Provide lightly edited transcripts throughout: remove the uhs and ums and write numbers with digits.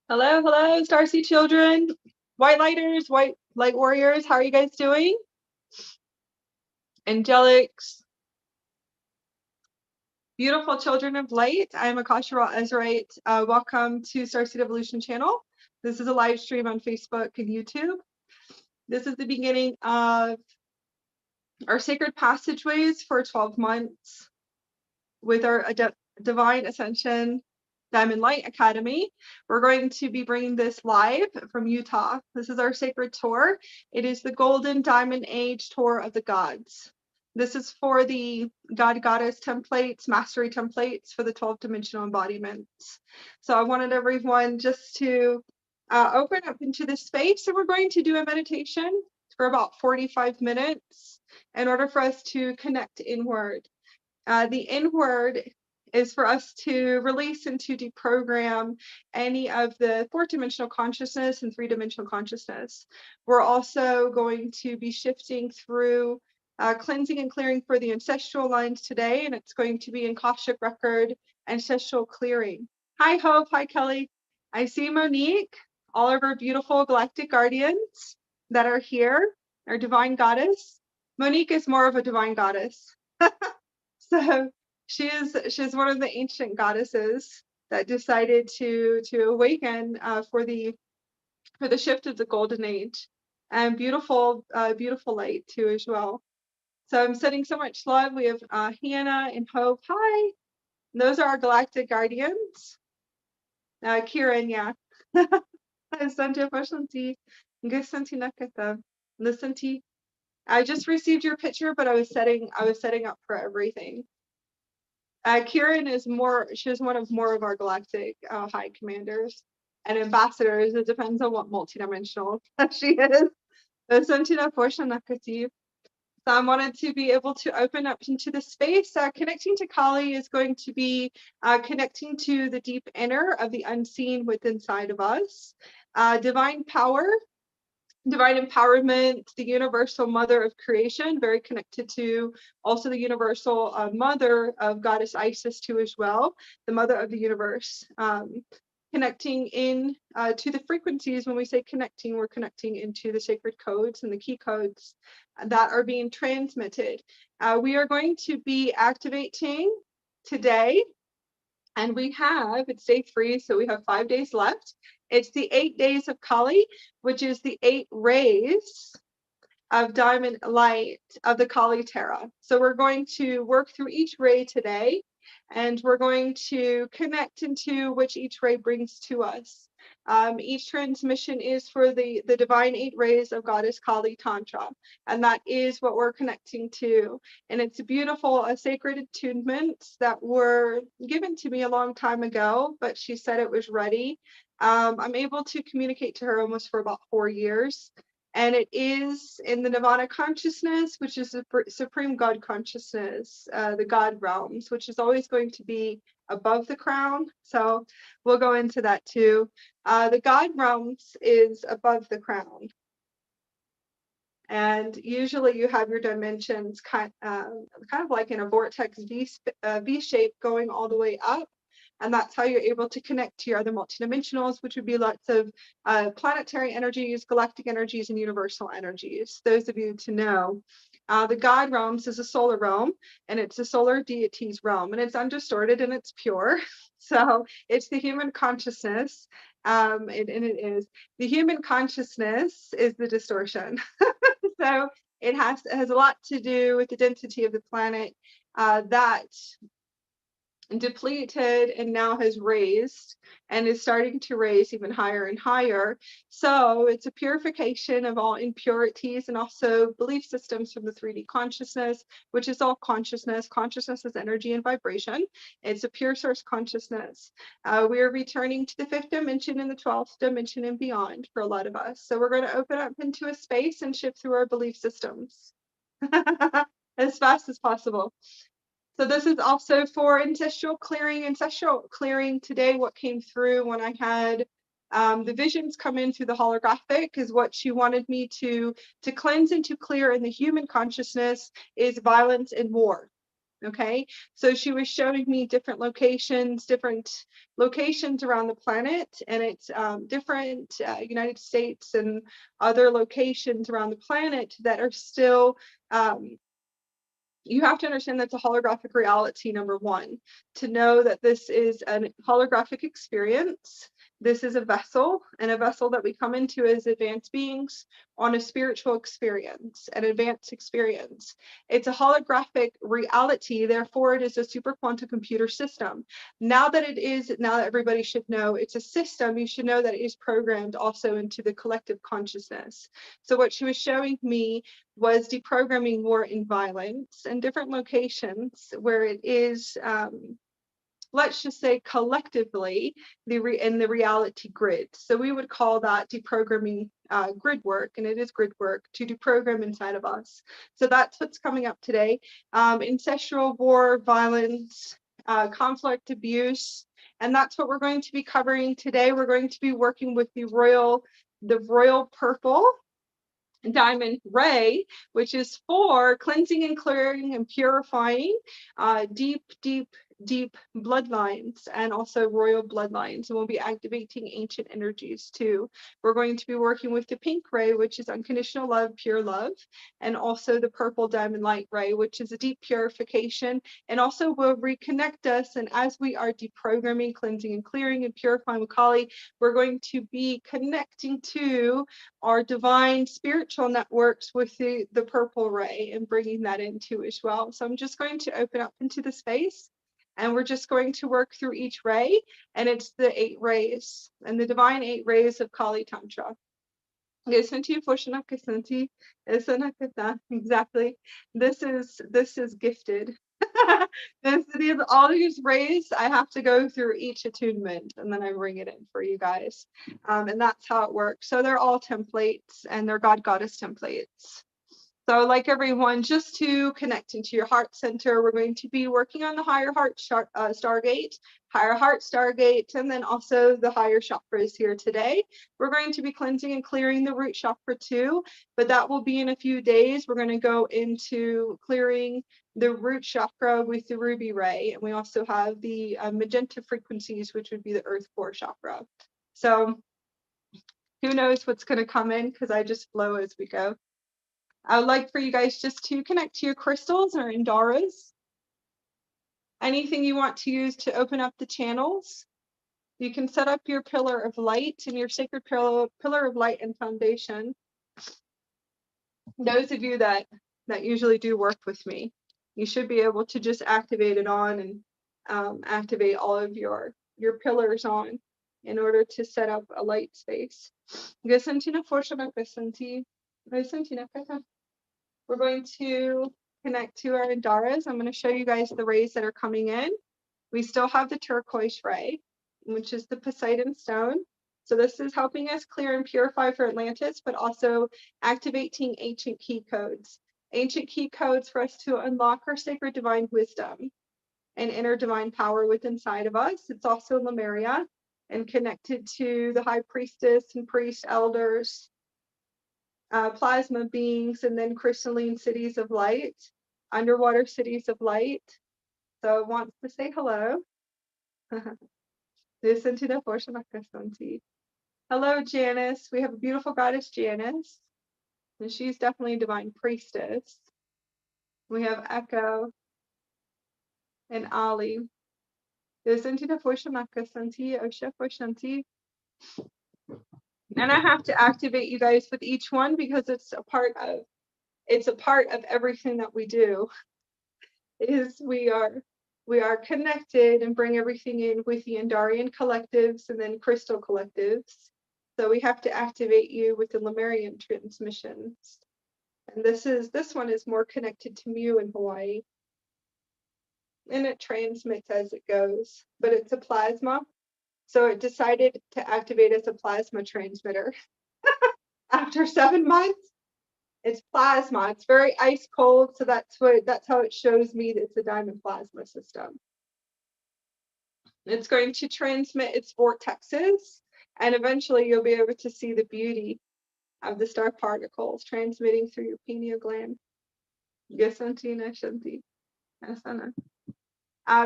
Hello, hello, Starseed children, white lighters, white light warriors. How are you guys doing? Angelics, beautiful children of light. I am Akash Ezraite. Welcome to Starseed Evolution channel. This is a live stream on Facebook and YouTube. This is the beginning of our sacred passageways for 12 months with our Divine Ascension Diamond Light Academy. We're going to be bringing this live from Utah. This is our sacred tour. It is the Golden Diamond Age Tour of the Gods. This is for the God Goddess templates, mastery templates for the 12 dimensional embodiments. So I wanted everyone just to open up into this space, and we're going to do a meditation for about 45 minutes in order for us to connect inward. The inward is for us to release and to deprogram any of the fourth-dimensional consciousness and three-dimensional consciousness. We're also going to be shifting through cleansing and clearing for the ancestral lines today, and it's going to be in Akashic record ancestral clearing. Hi, Hope. Hi, Kelly. I see Monique, all of our beautiful galactic guardians that are here, our divine goddess. Monique is more of a divine goddess. So she's one of the ancient goddesses that decided to awaken for the shift of the golden age, and beautiful light too as well. So I'm sending so much love. We have Hannah and Hope. Hi. And those are our galactic guardians. Kieran, yeah. I just received your picture, but I was setting up for everything. Kieran is she's one of more of our galactic high commanders and ambassadors. It depends on what multidimensional she is. So I wanted to be able to open up into the space. Connecting to Kali is going to be connecting to the deep inner of the unseen within inside of us. Divine power, divine empowerment, the universal mother of creation, very connected to also the universal mother of goddess Isis too as well, the mother of the universe. Connecting in to the frequencies. When we say connecting, we're connecting into the sacred codes and the key codes that are being transmitted. We are going to be activating today, and it's day 3, so we have 5 days left. It's the 8 days of Kali, which is the 8 rays of diamond light of the Kali Terra. So we're going to work through each ray today, and we're going to connect into which each ray brings to us. Each transmission is for the divine 8 rays of Goddess Kali Tantra, and that is what we're connecting to. And it's beautiful, sacred attunements that were given to me a long time ago, but she said it was ready. I'm able to communicate to her almost for about 4 years. And it is in the Nirvana consciousness, which is the supreme God consciousness, the God realms, which is always going to be above the crown. So we'll go into that too. The God realms is above the crown. And usually you have your dimensions kind of like in a vortex V shape going all the way up. And that's how you're able to connect to your other multidimensionals, which would be lots of planetary energies, galactic energies, and universal energies. Those of you to know. The God realms is a solar realm, and it's a solar deity's realm, and it's undistorted and it's pure. So it's the human consciousness, and it is. The human consciousness is the distortion. So it has a lot to do with the density of the planet that depleted and now has raised and is starting to raise even higher and higher. So it's a purification of all impurities and also belief systems from the 3D consciousness, which is all consciousness. Consciousness is energy and vibration. It's a pure source consciousness. We are returning to the 5th dimension and the 12th dimension and beyond for a lot of us. So we're going to open up into a space and shift through our belief systems as fast as possible. So this is also for ancestral clearing. Ancestral clearing today, what came through when I had the visions come in through the holographic is what she wanted me to cleanse and to clear in the human consciousness is violence and war. Okay, so she was showing me different locations around the planet, and it's different United States and other locations around the planet that are still you have to understand that's a holographic reality, number one, to know that this is a holographic experience. This is a vessel, and a vessel that we come into as advanced beings on a spiritual experience, an advanced experience. It's a holographic reality, therefore it is a super quantum computer system. Now that everybody should know it's a system, you should know that it is programmed also into the collective consciousness. So what she was showing me was deprogramming war and violence in different locations where it is, let's just say collectively, in the reality grid. So we would call that deprogramming grid work, and it is grid work to deprogram inside of us. So that's what's coming up today. Ancestral war, violence, conflict, abuse, and that's what we're going to be covering today. We're going to be working with the royal purple Diamond Ray, which is for cleansing and clearing and purifying deep bloodlines and also royal bloodlines. And we'll be activating ancient energies too. We're going to be working with the pink ray, which is unconditional love, pure love, and also the purple diamond light ray, which is a deep purification and also will reconnect us. And as we are deprogramming, cleansing and clearing and purifying with Kali, we're going to be connecting to our divine spiritual networks with the purple ray and bringing that into as well. So I'm just going to open up into the space, and we're just going to work through each ray, and it's the 8 rays and the divine 8 rays of Kali Tantra. Exactly. This is gifted. All these rays, I have to go through each attunement and then I bring it in for you guys. And that's how it works. So they're all templates, and they're God Goddess templates. So like everyone, just to connect into your heart center, we're going to be working on the higher heart stargate, and then also the higher chakras here today. We're going to be cleansing and clearing the root chakra too, but that will be in a few days. We're going to go into clearing the root chakra with the ruby ray, and we also have the magenta frequencies, which would be the earth core chakra. So who knows what's going to come in, because I just flow as we go. I would like for you guys just to connect to your crystals or indaras. Anything you want to use to open up the channels. You can set up your pillar of light and your sacred pillar of light and foundation. Those of you that usually do work with me, you should be able to just activate it on and activate all of your pillars on in order to set up a light space. We're going to connect to our indaras. I'm going to show you guys the rays that are coming in. We still have the turquoise ray, which is the Poseidon stone. So this is helping us clear and purify for Atlantis, but also activating ancient key codes. Ancient key codes for us to unlock our sacred divine wisdom and inner divine power within inside of us. It's also Lemuria and connected to the high priestess and priest elders, plasma beings, and then crystalline cities of light, underwater cities of light. So it wants to say hello. Hello, Janice. We have a beautiful goddess, Janice, and she's definitely a divine priestess. We have Echo and Ali. And I have to activate you guys with each one because it's a part of everything that we do. Is we are connected and bring everything in with the Andarian collectives and then crystal collectives. So we have to activate you with the Lemurian transmissions. And this one is more connected to Mu in Hawaii. And it transmits as it goes, but it's a plasma. So it decided to activate as a plasma transmitter. After 7 months, it's plasma. It's very ice cold, so that's how it shows me that it's a diamond plasma system. It's going to transmit its vortexes, and eventually you'll be able to see the beauty of the star particles transmitting through your pineal gland. Yes, Auntie, Shanti.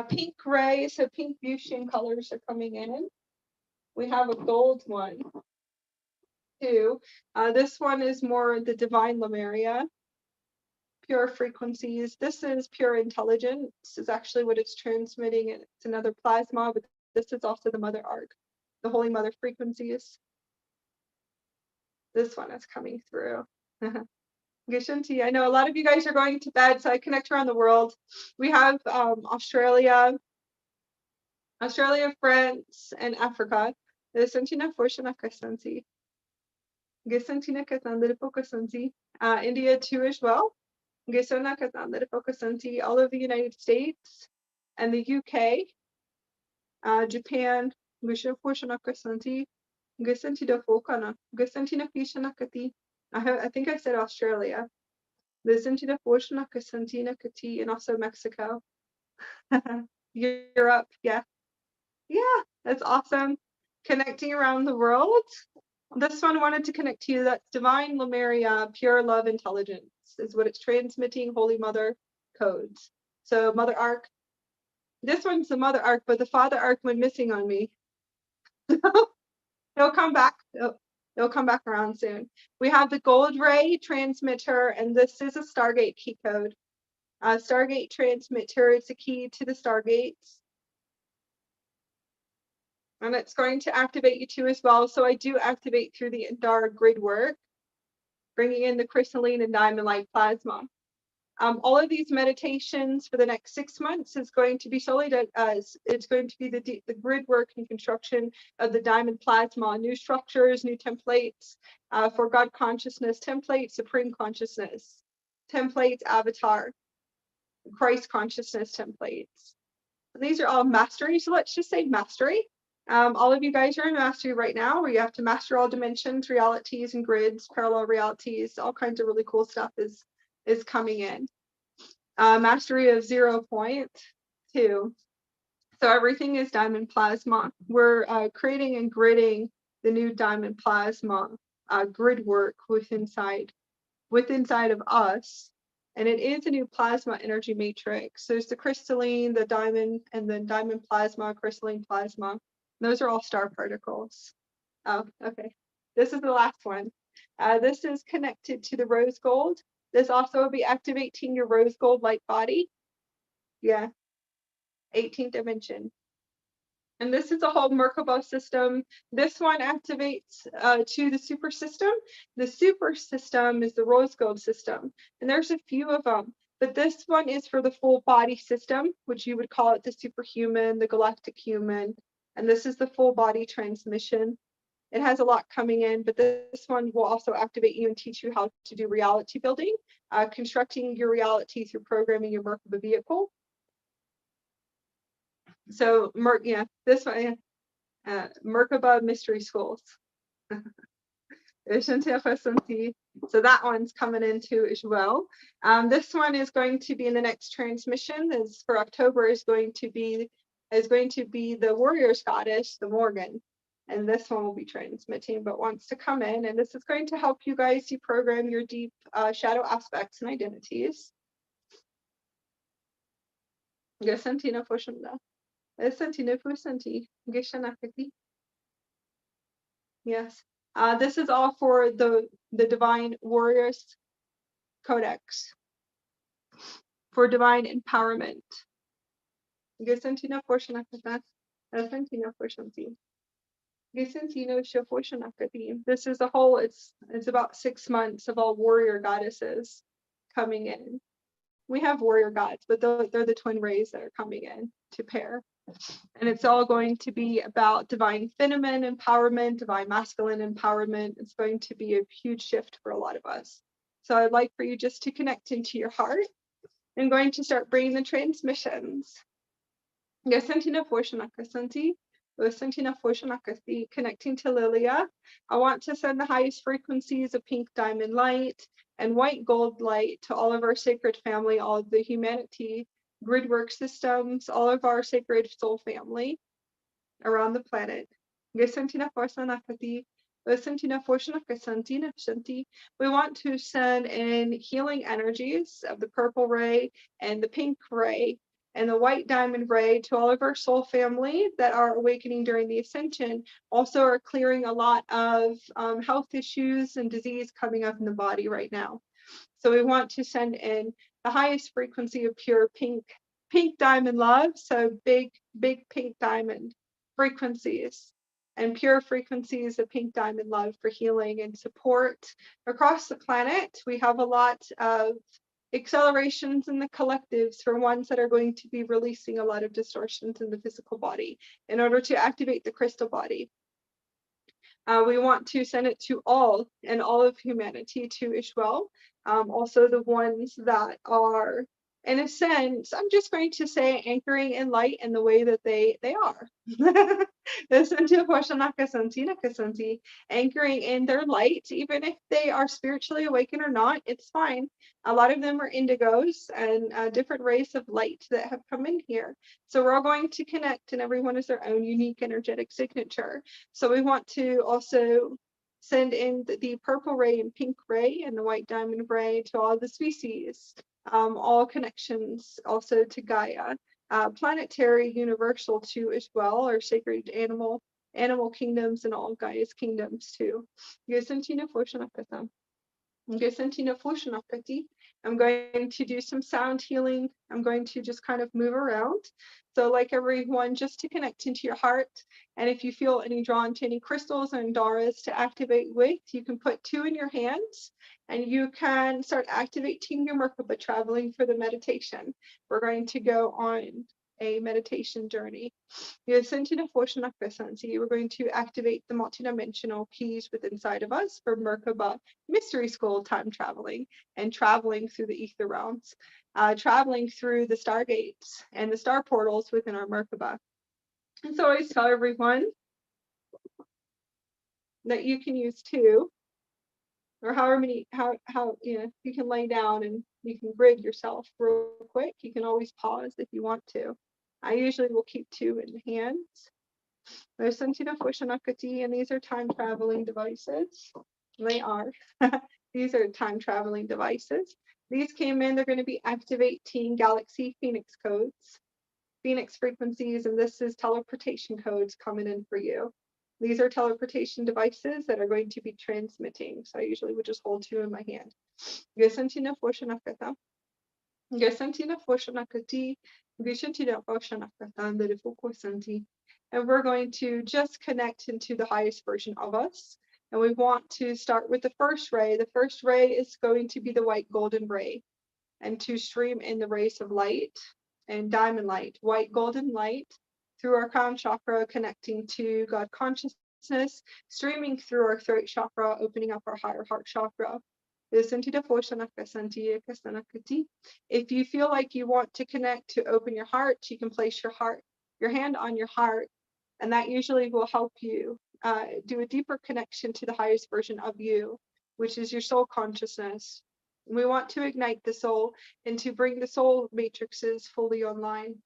Pink ray, so pink fuchsia colors are coming in. We have a gold one too. This one is more the divine Lemuria, pure frequencies. This is pure intelligence. This is actually what it's transmitting. It's another plasma, but this is also the mother arc, the Holy Mother frequencies. This one is coming through. Gishanti, I know a lot of you guys are going to bed, so I connect around the world. We have Australia, France, and Africa. Santina Forshana Kasanti. Gisantina Katandra Fokasanti. India too as well. Gisona Katandra Fokasanti. All of the United States and the UK. Japan. Gisha Forshana Kasanti. Gisantina Fokana. Gisantina Fishana Kati. I think I said Australia. Gisantina Forshana Kasantina Kati, and also Mexico. Europe, yeah. Yeah, that's awesome. Connecting around the world. This one wanted to connect to you. That's divine Lemuria, pure love intelligence is what it's transmitting. Holy Mother codes. So Mother Arc. This one's the Mother Arc, but the Father Arc went missing on me. It'll come back. It'll come back around soon. We have the Gold Ray transmitter, and this is a Stargate key code. Stargate transmitter, it's a key to the Stargates. And it's going to activate you too as well. So I do activate through the Indara GridWork, bringing in the crystalline and diamond light plasma. All of these meditations for the next 6 months is going to be solely it's going to be the grid work and construction of the diamond plasma, new structures, new templates for God consciousness, template supreme consciousness, templates avatar, Christ consciousness templates. And these are all mastery. So let's just say mastery. All of you guys are in mastery right now, where you have to master all dimensions, realities, and grids, parallel realities. All kinds of really cool stuff is coming in. Mastery of 0.2. So everything is diamond plasma. We're creating and gridding the new diamond plasma grid work within inside of us. And it is a new plasma energy matrix. So there's the crystalline, the diamond, and then diamond plasma, crystalline plasma. Those are all star particles. Oh, okay. This is the last one. This is connected to the rose gold. This also will be activating your rose gold light body. Yeah, 18th dimension. And this is a whole Merkaba system. This one activates to the super system. The super system is the rose gold system. And there's a few of them. But this one is for the full body system, which you would call it the superhuman, the galactic human. And this is the full body transmission. It has a lot coming in, but this one will also activate you and teach you how to do reality building, constructing your reality through programming your Merkaba vehicle. So, this one, Merkaba Mystery Schools. So that one's coming in too as well. This one is going to be in the next transmission. This for October is going to be the Warriors Goddess, the Morgan. And this one will be transmitting, but wants to come in. And this is going to help you guys deprogram your deep shadow aspects and identities. Yes. This is all for the Divine Warriors Codex for divine empowerment. This is a whole, it's about 6 months of all warrior goddesses coming in. We have warrior gods, but they're the twin rays that are coming in to pair. And it's all going to be about divine feminine empowerment, divine masculine empowerment. It's going to be a huge shift for a lot of us. So I'd like for you just to connect into your heart. I'm going to start bringing the transmissions. Connecting to Lilia. I want to send the highest frequencies of pink diamond light and white gold light to all of our sacred family, all of the humanity, GridWork systems, all of our sacred soul family around the planet. We want to send in healing energies of the purple ray and the pink ray and the white diamond ray to all of our soul family that are awakening during the ascension. Also are clearing a lot of health issues and disease coming up in the body right now. So we want to send in the highest frequency of pure pink diamond love. So big pink diamond frequencies and pure frequencies of pink diamond love for healing and support across the planet. We have a lot of accelerations in the collectives for ones that are going to be releasing a lot of distortions in the physical body in order to activate the crystal body. We want to send it to all of humanity too as well. Also the ones that are, in a sense, I'm just going to say anchoring in light in the way that they are. Anchoring in their light, even if they are spiritually awakened or not, it's fine. A lot of them are indigos and different rays of light that have come in here. So we're all going to connect and everyone has their own unique energetic signature. So we want to also send in the purple ray and pink ray and the white diamond ray to all the species, all connections also to Gaia, planetary, universal too as well, or sacred animal kingdoms and all Gaia's kingdoms too. I'm going to do some sound healing. I'm going to just kind of move around. So like everyone, just to connect into your heart. And if you feel any drawn to any crystals and daras to activate with, you can put 2 in your hands and you can start activating your Merkaba, traveling for the meditation. We're going to go on a meditation journey. We're going to activate the multidimensional keys within inside of us for Merkaba mystery school time traveling and traveling through the ether realms, traveling through the stargates and the star portals within our Merkaba. And so I always tell everyone that you can use 2 or however many, how you can lay down and you can grid yourself real quick. You can always pause if you want to. I usually will keep 2 in the hands. And these are time traveling devices. They are. These are time traveling devices. These came in, they're going to be activating galaxy phoenix codes, phoenix frequencies, and this is teleportation codes coming in for you. These are teleportation devices that are going to be transmitting. So I usually would just hold 2 in my hand. And we're going to just connect into the highest version of us. And we want to start with the first ray. The first ray is going to be the white golden ray, and to stream in the rays of light and diamond light, white golden light through our crown chakra, connecting to God consciousness, streaming through our throat chakra, opening up our higher heart chakra. If you feel like you want to connect to open your heart, you can place your hand on your heart, and that usually will help you do a deeper connection to the highest version of you, which is your soul consciousness. We want to ignite the soul and to bring the soul matrices fully online.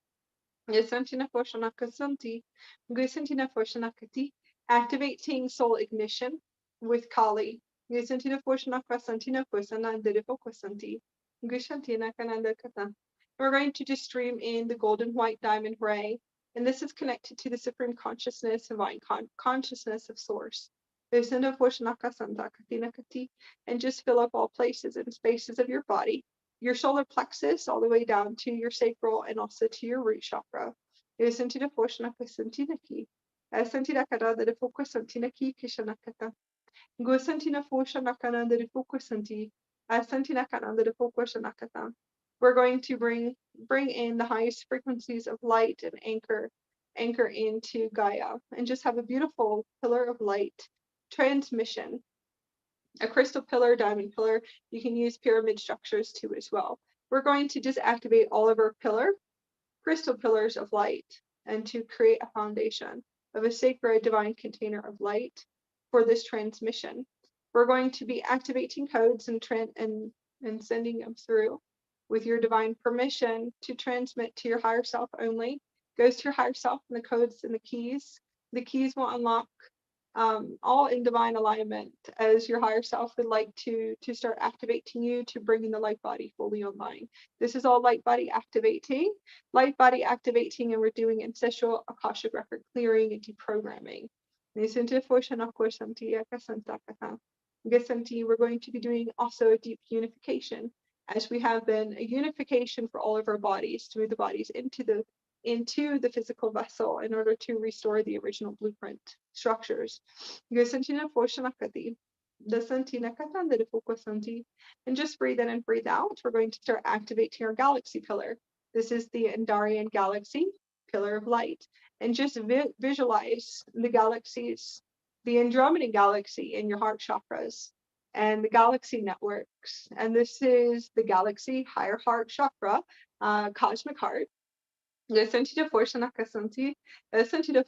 Activating soul ignition with Kali. We're going to just stream in the golden white diamond ray, and this is connected to the supreme consciousness, divine consciousness of source. And just fill up all places and spaces of your body, your solar plexus all the way down to your sacral and also to your root chakra. We're going to bring in the highest frequencies of light and anchor into Gaia, and just have a beautiful pillar of light transmission. A crystal pillar, diamond pillar. You can use pyramid structures too as well. We're going to just activate all of our crystal pillars of light, and to create a foundation of a sacred divine container of light for this transmission. We're going to be activating codes and sending them through with your divine permission to transmit to your higher self only. Goes to your higher self and the codes and the keys. The keys will unlock all in divine alignment, as your higher self would like to start activating you to bring in the light body fully online. This is all light body activating, and we're doing ancestral Akashic record clearing and deprogramming. We're going to be doing also a deep unification, as we have been, a unification for all of our bodies, to move the bodies into the physical vessel in order to restore the original blueprint structures. And just breathe in and breathe out. We're going to start activating our galaxy pillar. This is the Andarian galaxy, pillar of light. And just visualize the galaxies, the Andromedan galaxy in your heart chakras and the galaxy networks. And this is the galaxy higher heart chakra, cosmic heart. Listen to the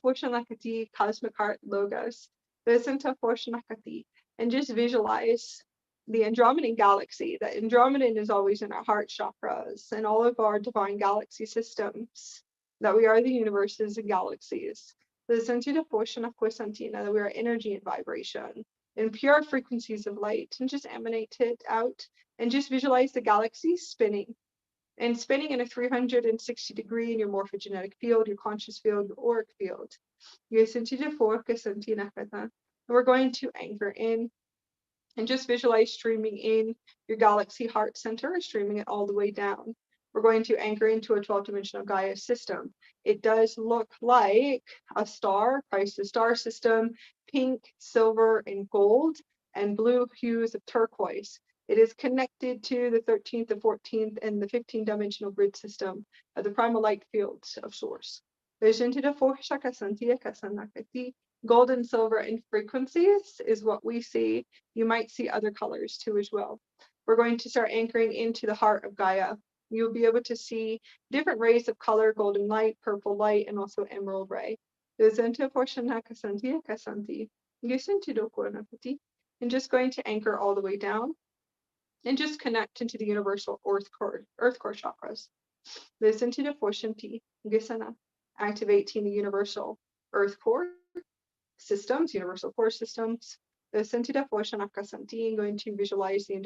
Forshanakati, cosmic heart logos. Listen to Forshanakati, and just visualize the Andromedan galaxy. The Andromedan is always in our heart chakras and all of our divine galaxy systems, that we are the universes and galaxies. Listen to the Forshanakwasantina, that we are energy and vibration and pure frequencies of light, and just emanate it out and just visualize the galaxy spinning. And spinning in a 360-degree in your morphogenetic field, your conscious field, your auric field. And we're going to anchor in and just visualize streaming in your galaxy heart center, streaming it all the way down. We're going to anchor into a 12-dimensional Gaia system. It does look like a star, Christ's star system, pink, silver, and gold, and blue hues of turquoise. It is connected to the 13th, the 14th, and the 15-dimensional grid system of the primal light fields of source. Gold and silver in frequencies is what we see. You might see other colors too as well. We're going to start anchoring into the heart of Gaia. You'll be able to see different rays of color, golden light, purple light, and also emerald ray. And just going to anchor all the way down and just connect into the universal earth core chakras. Listen to the Forshanti, Gisana, activating the universal earth core systems, universal core systems. Listen to the Forshanakasanti, going to visualize the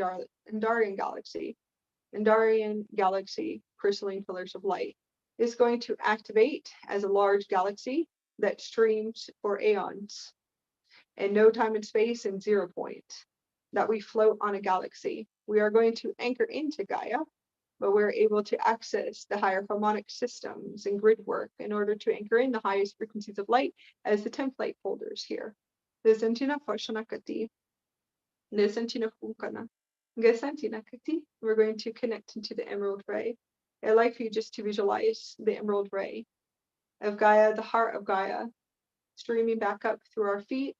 Andarian galaxy. Andarian galaxy, crystalline pillars of light, is going to activate as a large galaxy that streams for aeons and no time and space and 0 point, that we float on a galaxy. We are going to anchor into Gaia, but we're able to access the higher harmonic systems and grid work in order to anchor in the highest frequencies of light as the template holders here. Listen to Forshanakati. Listen to Fukana. We're going to connect into the emerald ray. I'd like for you just to visualize the emerald ray of Gaia, the heart of Gaia, streaming back up through our feet,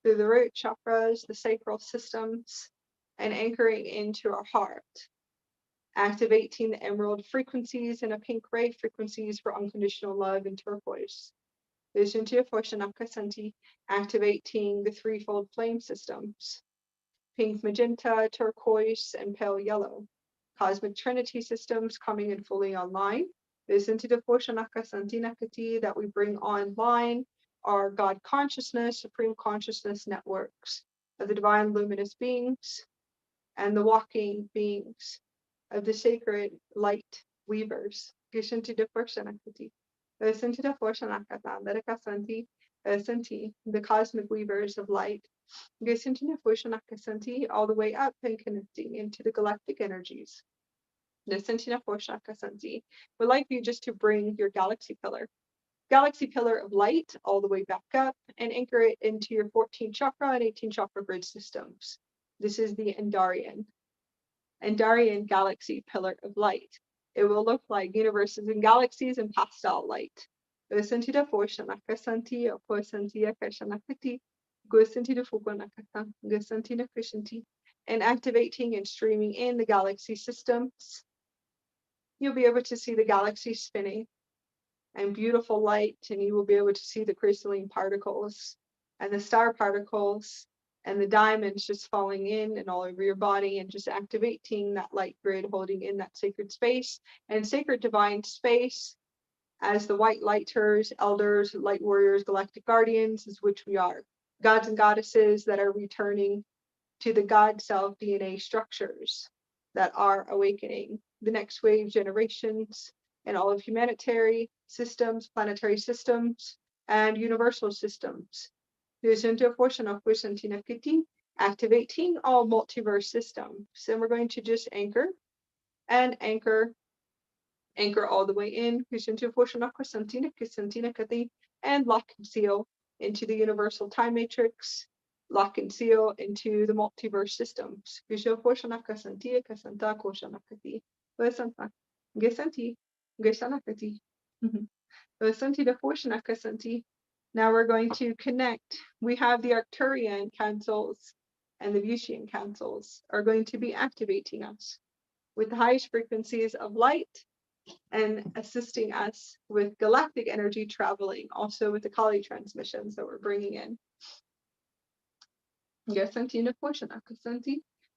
through the root chakras, the sacral systems, and anchoring into our heart, activating the emerald frequencies and a pink ray frequencies for unconditional love and turquoise. Vision to Forshanakasanti, activating the threefold flame systems, pink, magenta, turquoise, and pale yellow. Cosmic Trinity systems coming in fully online. Vision to the Forshanakasanti Nakati, that we bring online our God consciousness, supreme consciousness networks of the divine luminous beings and the walking beings of the sacred light weavers. The cosmic weavers of light. All the way up and connecting into the galactic energies. We'd like you just to bring your galaxy pillar of light all the way back up and anchor it into your 14th chakra and 18th chakra grid systems. This is the Andarian galaxy pillar of light. It will look like universes and galaxies in pastel light. And activating and streaming in the galaxy systems. You'll be able to see the galaxy spinning and beautiful light, and you will be able to see the crystalline particles and the star particles and the diamonds just falling in and all over your body and just activating that light grid, holding in that sacred space and sacred divine space as the white lighters, elders, light warriors, galactic guardians, is which we are. Gods and goddesses that are returning to the God self DNA structures that are awakening the next wave generations and all of humanitarian systems, planetary systems, and universal systems. Activating all multiverse systems. And we're going to just anchor and anchor all the way in, and lock and seal into the universal time matrix, lock and seal into the multiverse systems. Now we're going to connect. We have the Arcturian councils and the Vucian councils are going to be activating us with the highest frequencies of light and assisting us with galactic energy traveling, also with the Kali transmissions that we're bringing in.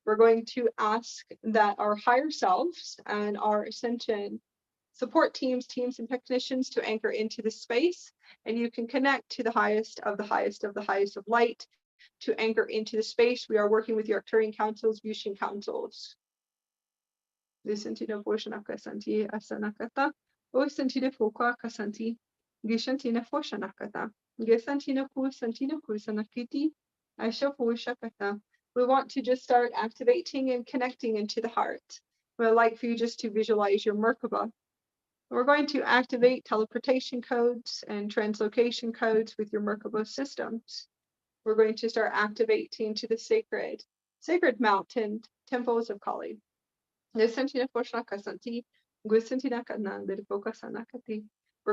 We're going to ask that our higher selves and our ascension support teams, and technicians to anchor into the space, and you can connect to the highest of the highest of the highest of light to anchor into the space. We are working with the Arcturian councils, Vucian councils. Sentida Foshanaka Santi Asanakata, O Sentida Fokwa Kasanti, Gishantina Foshanakata, Gesantina Santina Kusanakiti, Aisha Foshakata. We want to just start activating and connecting into the heart. We'd like for you just to visualize your Merkaba. We're going to activate teleportation codes and translocation codes with your Merkaba systems. We're going to start activating to the sacred mountain temples of Kali. We're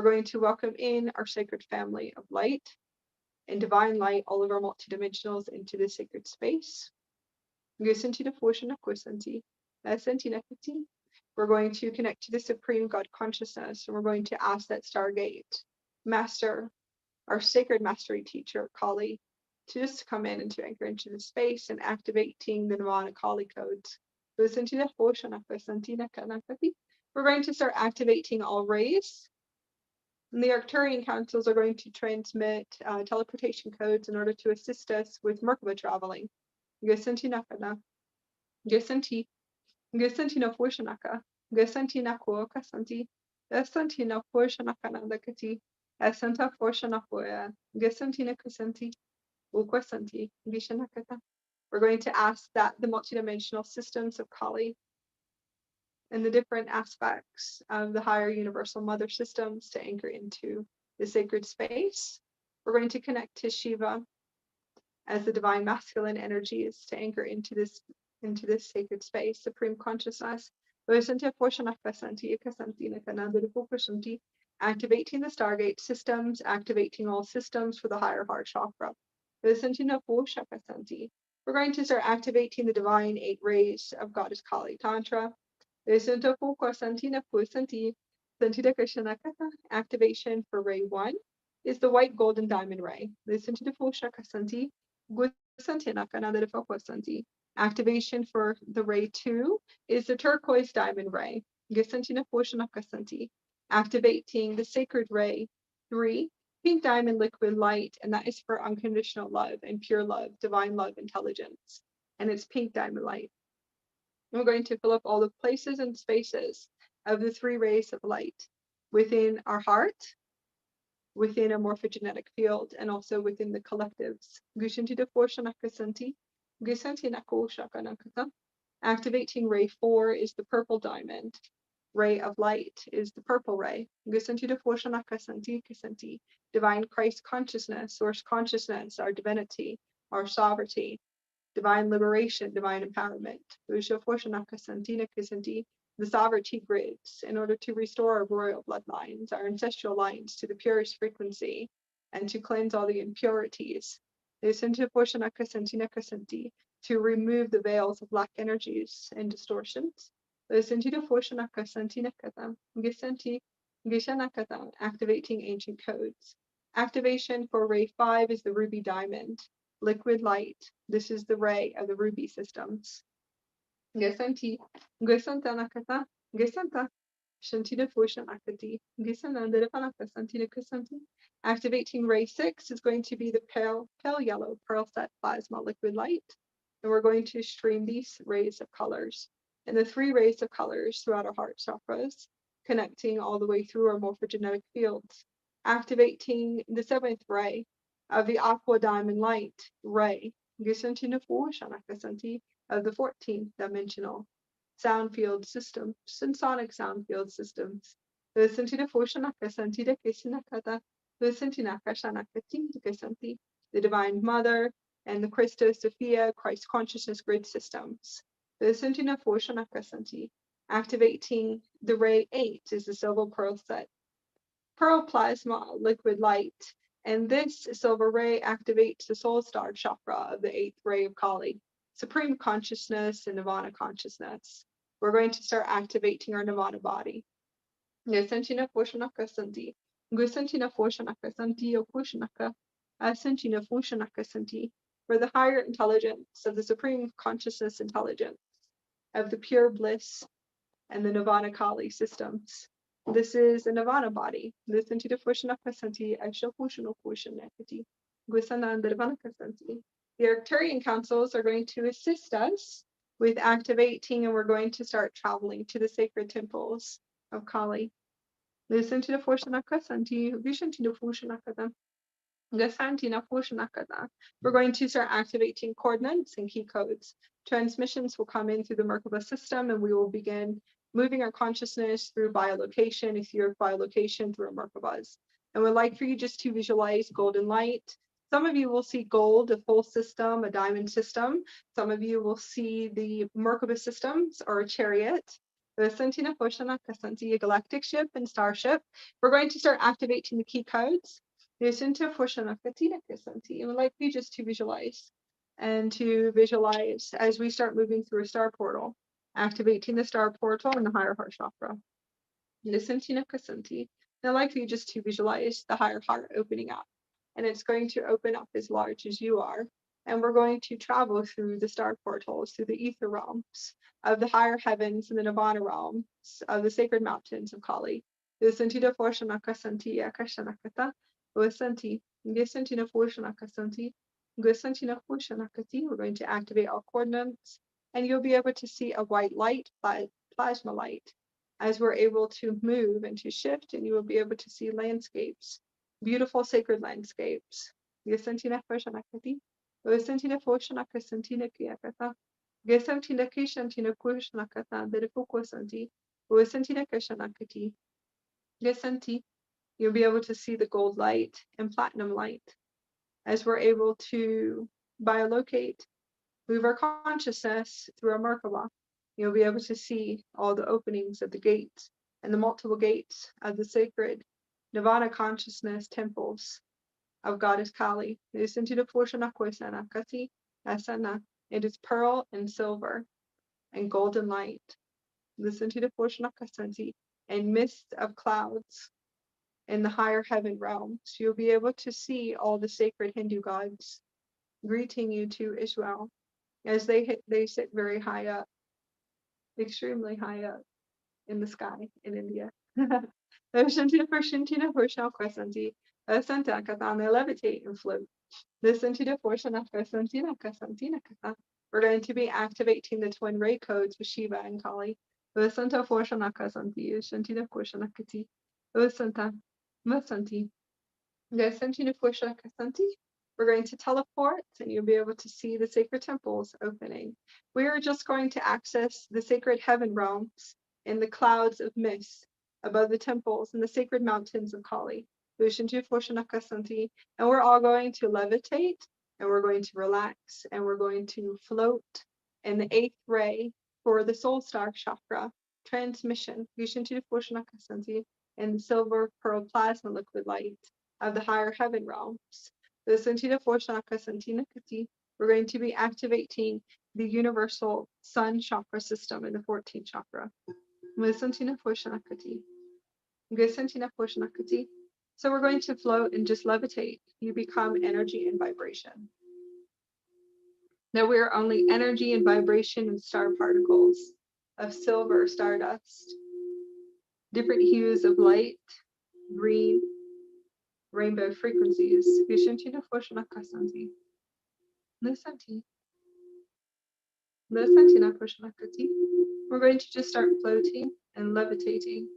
going to welcome in our sacred family of light and divine light, all of our multidimensionals into this sacred space. We're going to connect to the Supreme God consciousness, and we're going to ask that Stargate Master, our sacred mastery teacher, Kali, to just come in and to anchor into the space and activating the Nirvana Kali codes. We're going to start activating all rays. And the Arcturian councils are going to transmit teleportation codes in order to assist us with Merkaba traveling. We're going to ask that the multidimensional systems of Kali and the different aspects of the higher universal mother systems to anchor into the sacred space. We're going to connect to Shiva as the divine masculine energies to anchor into this sacred space, supreme consciousness. Activating the Stargate systems, activating all systems for the higher heart chakra. We're going to start activating the divine 8 rays of Goddess Kali Tantra. Activation for ray 1 is the white golden diamond ray. Activation for the ray 2 is the turquoise diamond ray. Activating the sacred ray 3, pink diamond liquid light, and that is for unconditional love and pure love, divine love, intelligence, and it's pink diamond light. We're going to fill up all the places and spaces of the 3 rays of light within our heart, within a morphogenetic field, and also within the collectives. Activating ray 4 is the purple diamond. Ray of light is the purple ray. Divine Christ consciousness, source consciousness, our divinity, our sovereignty, divine liberation, divine empowerment. The sovereignty grids in order to restore our royal bloodlines, our ancestral lines to the purest frequency and to cleanse all the impurities. To remove the veils of black energies and distortions. Activating ancient codes. Activation for ray 5 is the ruby diamond, liquid light. This is the ray of the ruby systems. Shantina Fushan Akati, Santina Kusanti. Activating ray 6 is going to be the pale yellow Pearlescent plasma liquid light. And we're going to stream these rays of colors. And the 3 rays of colors throughout our heart chakras, connecting all the way through our morphogenetic fields. Activating the 7th ray of the Aqua Diamond Light Ray, of the 14th dimensional sound field systems and sonic sound field systems. The Divine Mother and the Christos Sophia Christ Consciousness Grid systems. Activating the ray 8 is the silver pearl plasma liquid light. And this silver ray activates the soul star chakra of the 8th ray of Kali, supreme consciousness and Nirvana consciousness. We're going to start activating our Nirvana body. For the higher intelligence of the supreme consciousness intelligence of the pure bliss and the Nirvana Kali systems. This is a Nirvana body. The Arcturian councils are going to assist us with activating, and we're going to start traveling to the sacred temples of Kali. Listen to the vision to the we're going to start activating coordinates and key codes. Transmissions will come in through the Merkaba system, and we will begin moving our consciousness through biolocation, etheric biolocation through our Merkabas. And we'd like for you just to visualize golden light. Some of you will see gold, a full system, a diamond system. Some of you will see the Merkaba systems or a chariot. The Sentina Poshana Kasanti, a galactic ship and starship. We're going to start activating the key codes. And we'd like you just to visualize as we start moving through a star portal, activating the star portal in the higher heart chakra. And I'd like for you just to visualize the higher heart opening up, and it's going to open up as large as you are. And we're going to travel through the star portals, through the ether realms of the higher heavens and the Nirvana realms of the sacred mountains of Kali. We're going to activate all coordinates, and you'll be able to see a white light, plasma light, as we're able to move and to shift, and you will be able to see landscapes, beautiful sacred landscapes. You'll be able to see the gold light and platinum light as we're able to biolocate, move our consciousness through our Merkaba. You'll be able to see all the openings of the gates and the multiple gates of the sacred Nirvana consciousness temples of Goddess Kali. It is pearl and silver and golden light. And mist of clouds in the higher heaven realms. You'll be able to see all the sacred Hindu gods greeting you too as well, as they sit very high up, extremely high up in the sky in India. They levitate and float. We're going to be activating the twin ray codes with Shiva and Kali. We're going to teleport, and you'll be able to see the sacred temples opening. We are just going to access the sacred heaven realms in the clouds of mist above the temples and the sacred mountains of Kali. And we're all going to levitate, and we're going to relax, and we're going to float in the 8th ray for the soul star chakra transmission and the silver pearl plasma liquid light of the higher heaven realms. We're going to be activating the universal sun chakra system in the 14th chakra. So we're going to float and just levitate. You become energy and vibration. That we are only energy and vibration and star particles of silver stardust. different hues of light, green, rainbow frequencies. Vishantina Foshanakasanti. Lisanti. Lisantina Foshanakati. We're going to just start floating and levitating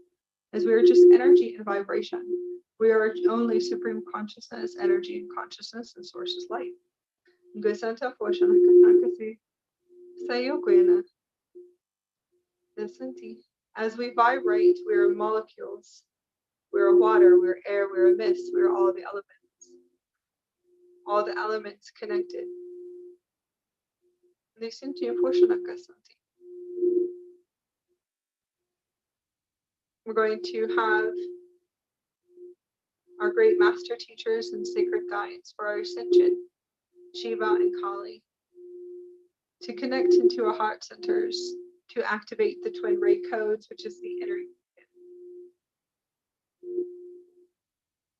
as we are just energy and vibration. We are only supreme consciousness, energy and consciousness, and source is light. Gusanta Foshanakati. Sayokwena. Lisanti. As we vibrate, we are molecules. We're water, we're air, we're a mist, we're all the elements. All the elements connected. We're going to have our great master teachers and sacred guides for our ascension, Shiva and Kali, to connect into our heart centers, to activate the twin ray codes, which is the inner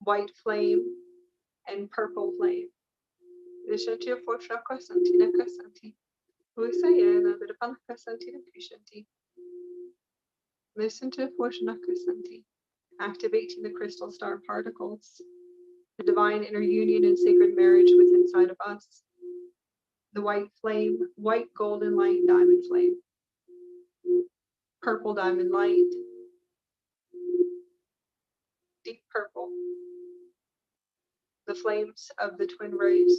white flame and purple flame. Vishanti Foshaka Santina Kasanti. Usayana Vidapanaka Santina Pishanti. Listen to Foshanaka Santi. Activating the crystal star particles, the divine inner union and sacred marriage within inside of us. The white flame, white golden light, diamond flame. Purple diamond light. Deep purple. The flames of the twin rays.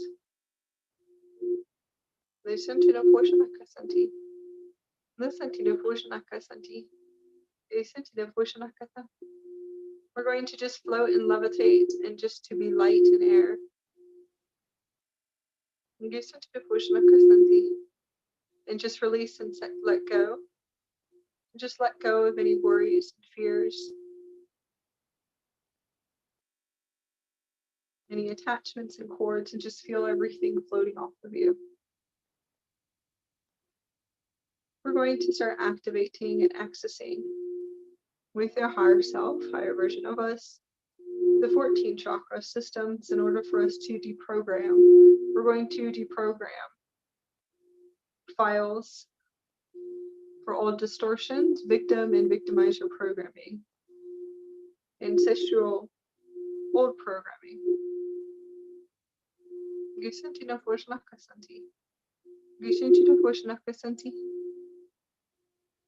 Listen to the Foshanaka Santi. Listen to the Foshanaka Santi. Listen to the Foshanaka Santi. We're going to just float and levitate and just to be light in air. Listen to the Foshanaka Santi. And just release and let go. Just let go of any worries and fears. Any attachments and cords, and just feel everything floating off of you. We're going to start activating and accessing with your higher self, higher version of us, the 14 chakra systems in order for us to deprogram. We're going to deprogram files for old distortions, victim and victimizer programming, ancestral old programming.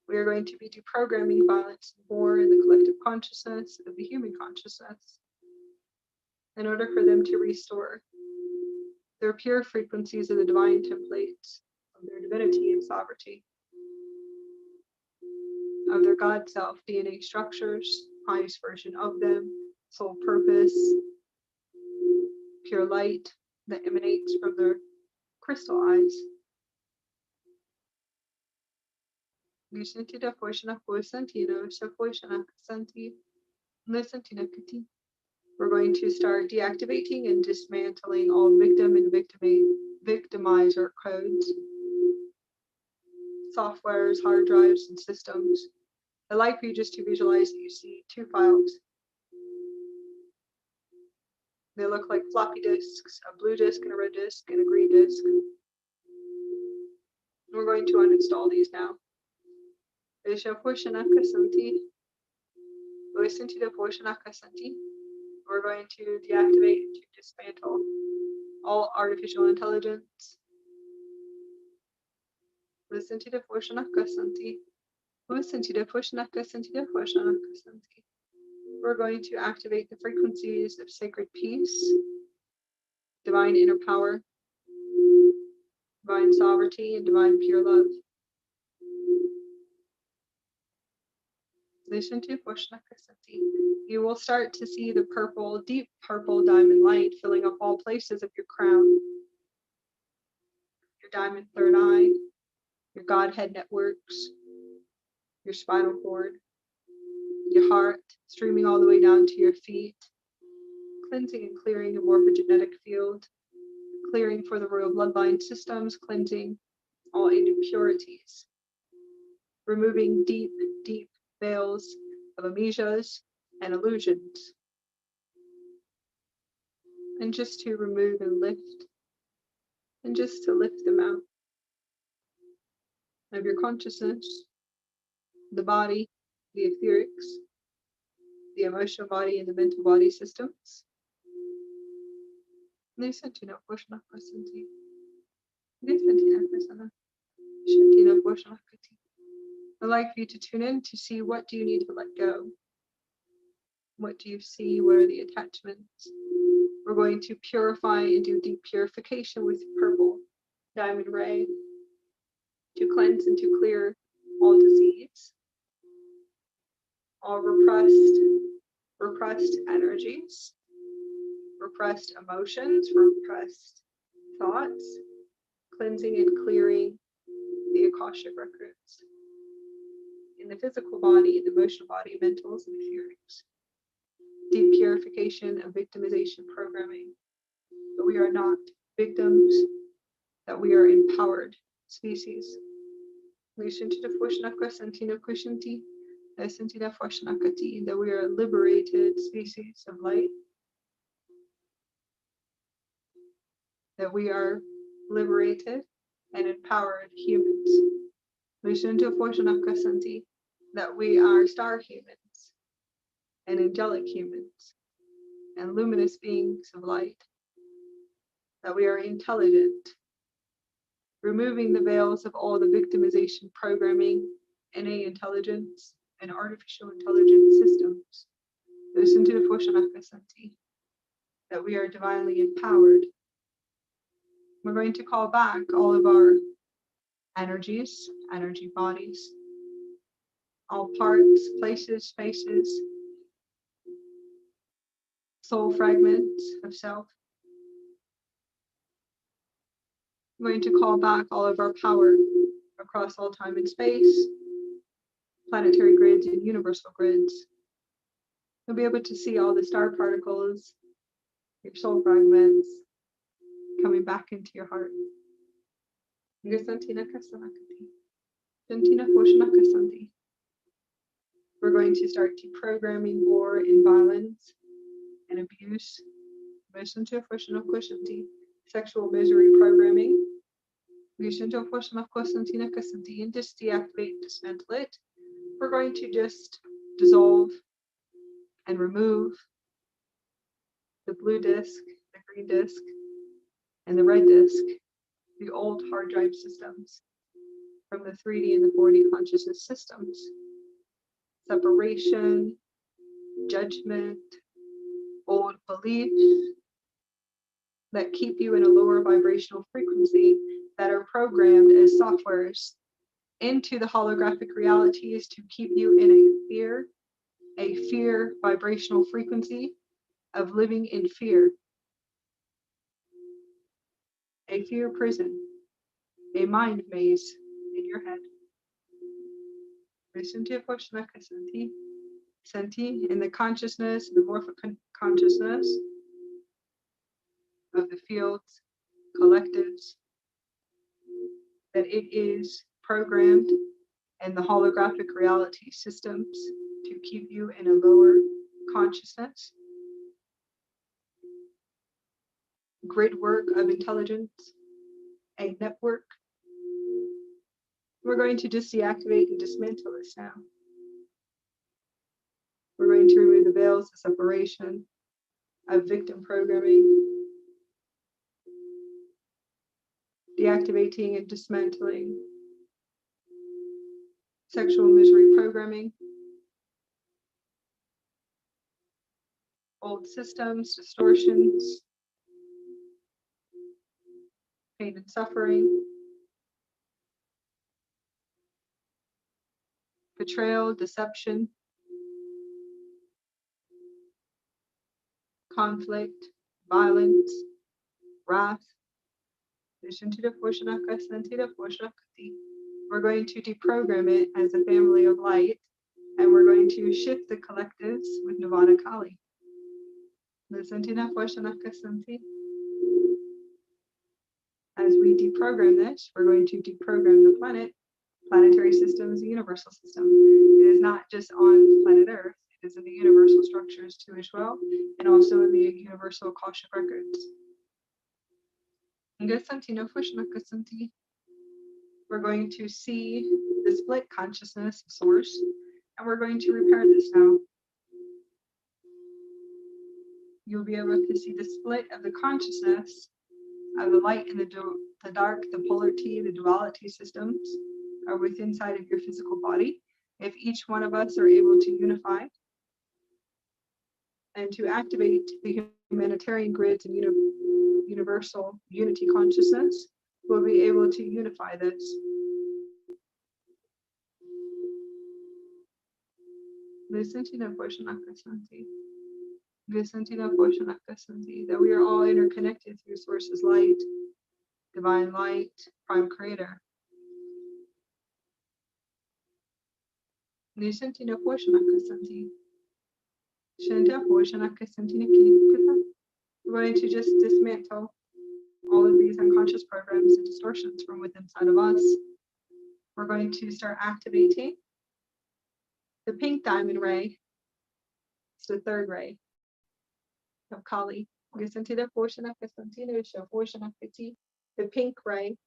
We are going to be deprogramming violence and war in the collective consciousness of the human consciousness in order for them to restore their pure frequencies of the divine templates of their divinity and sovereignty, of their God self, DNA structures, highest version of them, soul purpose, pure light that emanates from their crystal eyes. We're going to start deactivating and dismantling all victim and victimizer codes, softwares, hard drives, and systems. I'd like for you just to visualize that you see two files. They look like floppy disks, a blue disk and a red disk and a green disk. We're going to uninstall these now. We're going to deactivate and to dismantle all artificial intelligence. Listen to the Santi. Listen to the Santi. We're going to activate the frequencies of sacred peace, divine inner power, divine sovereignty, and divine pure love. Listen to Santi. You will start to see the purple, deep purple diamond light filling up all places of your crown, your diamond third eye, your Godhead networks, your spinal cord, your heart, streaming all the way down to your feet, cleansing and clearing your morphogenetic field, clearing for the royal bloodline systems, cleansing all impurities, removing deep, deep veils of amnesias and illusions, and just to remove and lift, and just to lift them out of your consciousness, the body, the etherics, the emotional body and the mental body systems. I'd like for you to tune in to see what do you need to let go. What do you see? What are the attachments? We're going to purify and do deep purification with purple diamond ray to cleanse and to clear all disease, all repressed energies, repressed emotions, repressed thoughts, cleansing and clearing the Akashic records in the physical body, the emotional body, mentals, and etherics. Deep purification of victimization programming. That we are not victims, that we are empowered species. That we are liberated species of light. That we are liberated and empowered humans. That we are star humans and angelic humans and luminous beings of light. That we are intelligent, removing the veils of all the victimization programming, innate intelligence, and artificial intelligence systems. That we are divinely empowered. We're going to call back all of our energies, energy bodies, all parts, places, spaces, soul fragments of self. We're going to call back all of our power across all time and space, planetary grids and universal grids. You'll be able to see all the star particles, your soul fragments coming back into your heart. We're going to start deprogramming war and violence and abuse, sexual misery programming, and just deactivate and dismantle it. We're going to just dissolve and remove the blue disk, the green disk, and the red disk, the old hard drive systems from the 3D and the 4D consciousness systems. Separation, judgment, old beliefs that keep you in a lower vibrational frequency that are programmed as softwares into the holographic realities to keep you in a fear vibrational frequency of living in fear, a fear prison, a mind maze in your head. Senti in the consciousness, the morphic consciousness of the fields, collectives, that it is programmed in the holographic reality systems to keep you in a lower consciousness. GridWork of intelligence, a network. We're going to just deactivate and dismantle this now. We're going to remove the veils of separation, of victim programming, deactivating and dismantling sexual misery programming, old systems, distortions, pain and suffering, betrayal, deception, conflict, violence, wrath. We're going to deprogram it as a family of light, and we're going to shift the collectives with Nirvana Kali. As we deprogram this, we're going to deprogram the planet, planetary systems, the universal system. It is not just on planet Earth, it is in the universal structures too as well, and also in the universal Akashic records. We're going to see the split consciousness of source, and we're going to repair this now. you'll be able to see the split of the consciousness of the light and the dark, the polarity, the duality systems are within inside of your physical body. If each one of us are able to unify and to activate the humanitarian grids and universal unity consciousness, we'll be able to unify this. Listen to the that we are all interconnected through sources light, divine light, prime creator. Listen to the we're going to just dismantle all of these unconscious programs and distortions from within inside of us. We're going to start activating the pink diamond ray. It's the third ray of Kali. The pink ray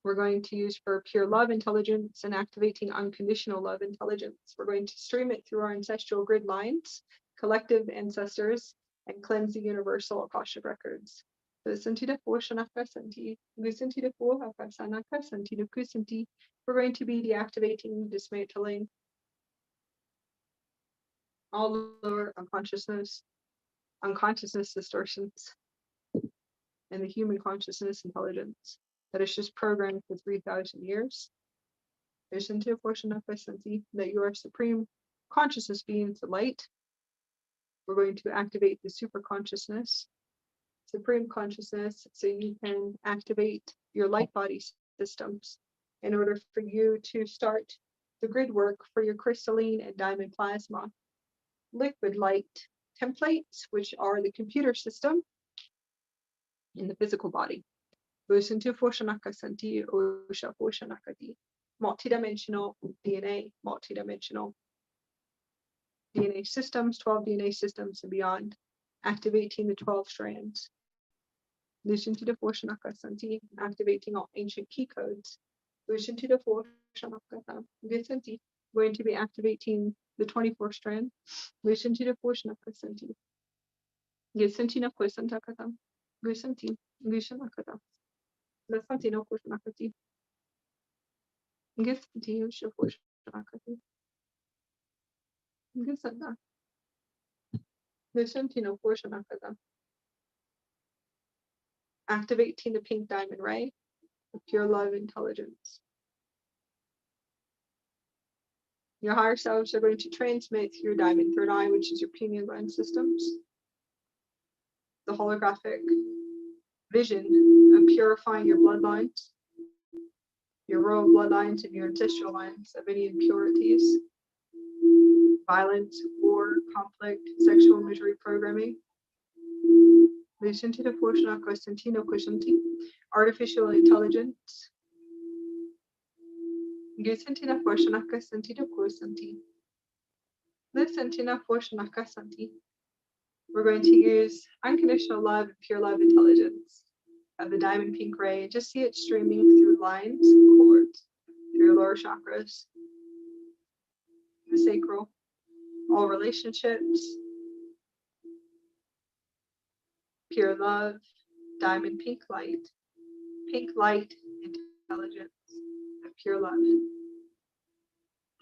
we're going to use for pure love intelligence and activating unconditional love intelligence. We're going to stream it through our ancestral grid lines, collective ancestors, and cleanse the universal Akashic records. We're going to be deactivating, dismantling all lower unconsciousness distortions, and the human consciousness intelligence that is just programmed for 3,000 years. That you are supreme consciousness beings of light. We're going to activate the super consciousness, supreme consciousness, so you can activate your light body systems in order for you to start the grid work for your crystalline and diamond plasma liquid light templates, which are the computer system in the physical body. Multidimensional DNA systems, 12 DNA systems and beyond, activating the 12 strands. Activating all ancient key codes. Going to be activating the 24th strand. Activating the pink diamond ray of pure love intelligence. Your higher selves are going to transmit through your diamond third eye, which is your pineal gland systems, the holographic vision of purifying your bloodlines, your royal bloodlines and your ancestral lines of any impurities, violence, war, conflict, sexual misery programming. Artificial intelligence. We're going to use unconditional love and pure love intelligence of the diamond pink ray. Just see it streaming through lines, cords, through your lower chakras, the sacral, all relationships, pure love, diamond pink light intelligence of pure love.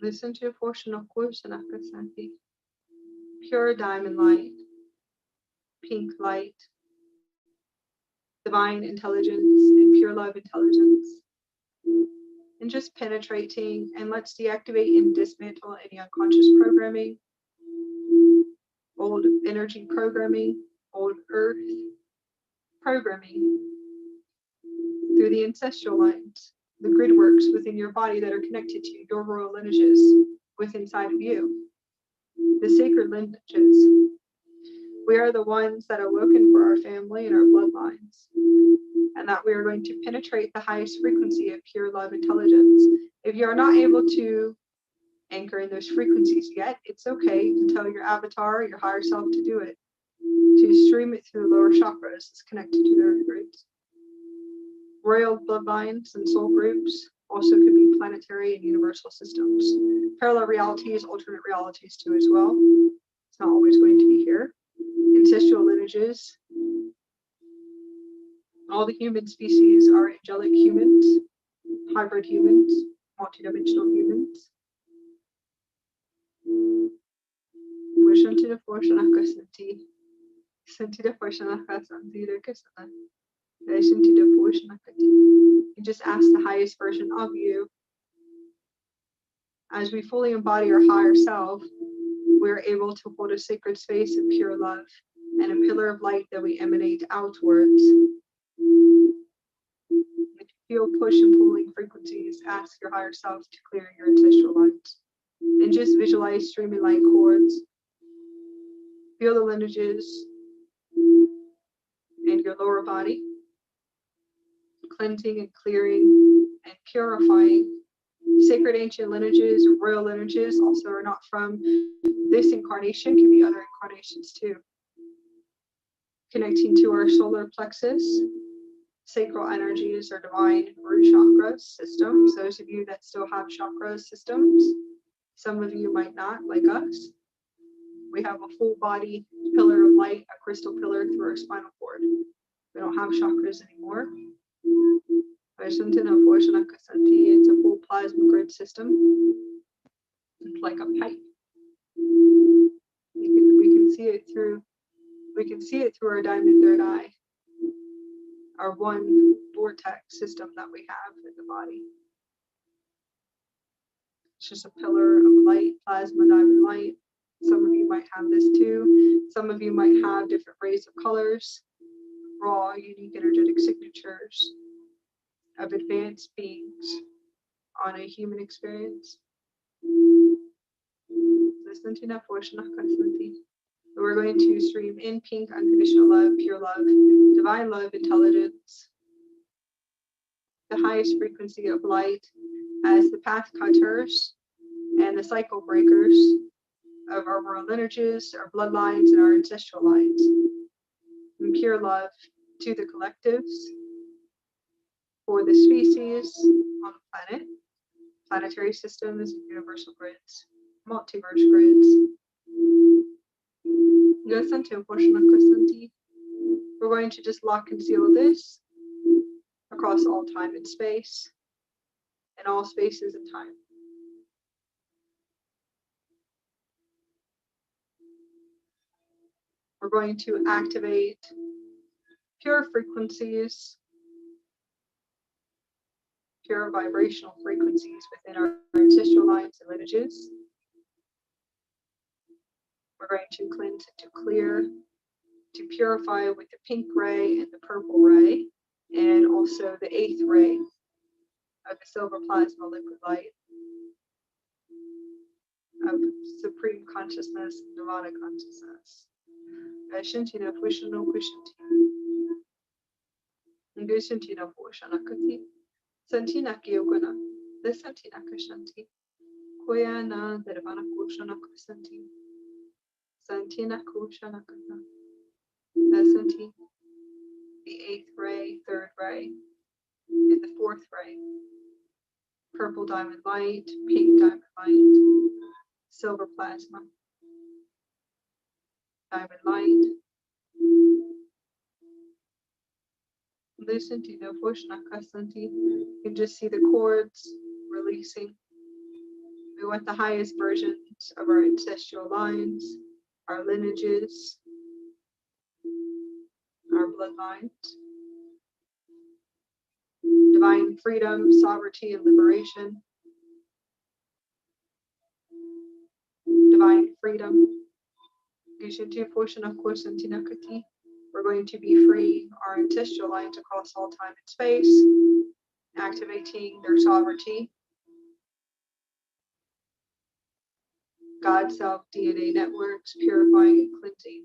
Listen to your portion of pure diamond light, pink light, divine intelligence, and pure love intelligence. And just penetrating, and let's deactivate and dismantle any unconscious programming, old energy programming, old earth programming through the ancestral lines, the grid works within your body that are connected to your royal lineages within inside of you, the sacred lineages. We are the ones that are woken for our family and our bloodlines, and that we are going to penetrate the highest frequency of pure love intelligence. If you are not able to anchor in those frequencies yet, it's okay. You can tell your avatar, your higher self, to do it, to stream it through the lower chakras. It's connected to the earth roots. Royal bloodlines and soul groups also could be planetary and universal systems. Parallel realities, alternate realities too as well. It's not always going to be here. Ancestral lineages. All the human species are angelic humans, hybrid humans, multidimensional humans. You just ask the highest version of you. As we fully embody our higher self, we're able to hold a sacred space of pure love and a pillar of light that we emanate outwards. If you feel push and pulling frequencies, ask your higher self to clear your ancestral lines. And just visualize streaming light cords. Feel the lineages in your lower body, cleansing and clearing and purifying. Sacred ancient lineages, royal lineages, also are not from this incarnation, can be other incarnations too. Connecting to our solar plexus, sacral energies, or divine root chakra systems. Those of you that still have chakra systems, some of you might not, like us. We have a full body pillar of light, a crystal pillar through our spinal cord. We don't have chakras anymore. It's a full plasma grid system. It's like a pipe. We can see it through our diamond third eye, our one vortex system that we have in the body. It's just a pillar of light, plasma diamond light. Some of you might have this too. Some of you might have different rays of colors, raw, unique energetic signatures of advanced beings on a human experience. We're going to stream in pink, unconditional love, pure love, divine love, intelligence, the highest frequency of light as the path cutters and the cycle breakers of our world lineages, our bloodlines, and our ancestral lines. And pure love to the collectives, for the species on the planet, planetary systems, universal grids, multiverse grids. We're going to just lock and seal this across all time and space, and all spaces and time. We're going to activate pure frequencies, pure vibrational frequencies within our ancestral lines and lineages. We're going to cleanse and to clear, to purify with the pink ray and the purple ray, and also the 8th ray of the silver plasma liquid light of supreme consciousness, Nirvana consciousness. Santina Kyoguna, the Santina Kushanti, Koyana, the Nirvana Kushana Kusanti, Santina Kushanakana, Santi, the 8th ray, 3rd ray, and the 4th ray. Purple diamond light, pink diamond light, silver plasma, diamond light. Listen to the Voshnakasanti. You can just see the cords releasing. We want the highest versions of our ancestral lines, our lineages, our bloodlines. Divine freedom, sovereignty, and liberation. Divine freedom. We're going to be free our ancestral lines across all time and space, activating their sovereignty. God, self, DNA networks, purifying and cleansing.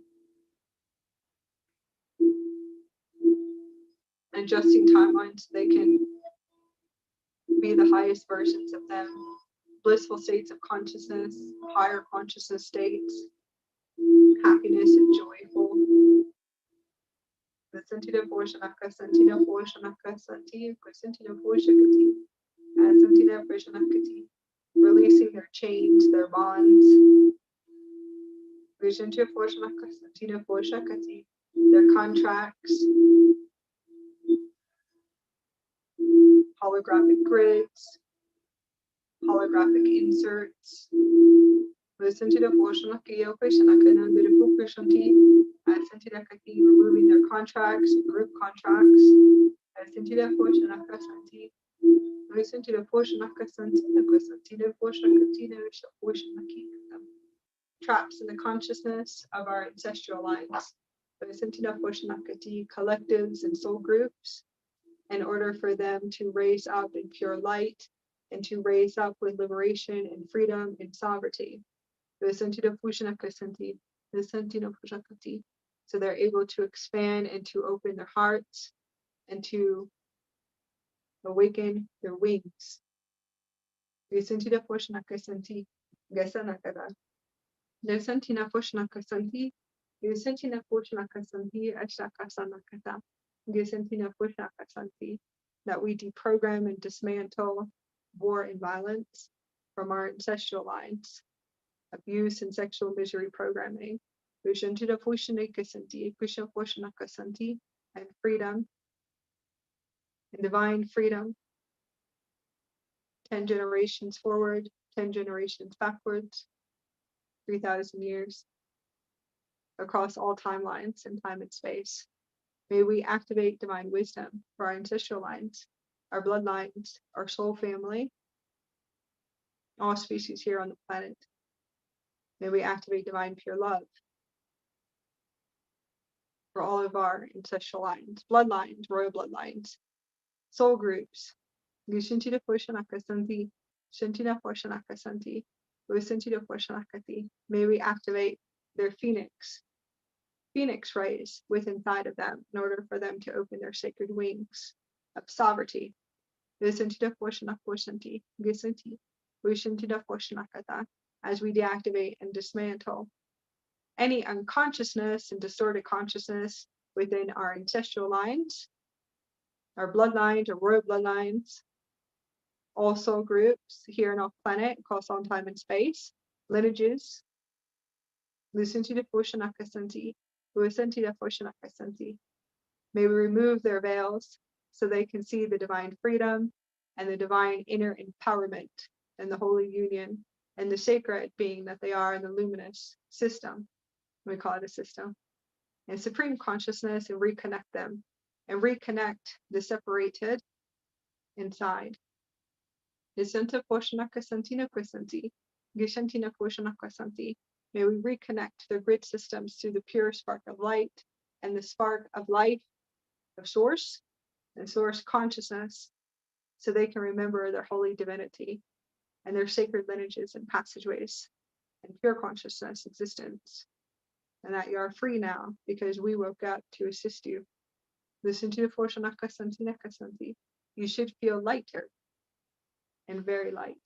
Adjusting timelines so they can be the highest versions of them. Blissful states of consciousness, higher consciousness states, happiness and joyful. Releasing their chains, their bonds. Their contracts, holographic grids, holographic inserts. Removing their contracts, group contracts. Traps in the consciousness of our ancestral lines. Collectives and soul groups, in order for them to raise up in pure light and to raise up with liberation and freedom and sovereignty. So they're able to expand and to open their hearts and to awaken their wings. That we deprogram and dismantle war and violence from our ancestral lines, abuse and sexual misery programming, and freedom and divine freedom, 10 generations forward, 10 generations backwards, 3,000 years across all timelines and time and space. May we activate divine wisdom for our ancestral lines, our bloodlines, our soul family, all species here on the planet. May we activate divine pure love for all of our ancestral lines, bloodlines, royal bloodlines, soul groups. May we activate their phoenix rays within inside of them in order for them to open their sacred wings of sovereignty. As we deactivate and dismantle any unconsciousness and distorted consciousness within our ancestral lines, our bloodlines, our royal bloodlines, all soul groups here on our planet across all time and space, lineages. May we remove their veils so they can see the divine freedom and the divine inner empowerment and the holy union and the sacred being that they are in the luminous system. We call it a system. And supreme consciousness, and reconnect them and reconnect the separated inside. May we reconnect the grid systems through the pure spark of light and the spark of life of source and source consciousness, so they can remember their holy divinity and their sacred lineages and passageways and pure consciousness existence, and that you are free now because we woke up to assist you. Listen to the force. You should feel lighter and very light.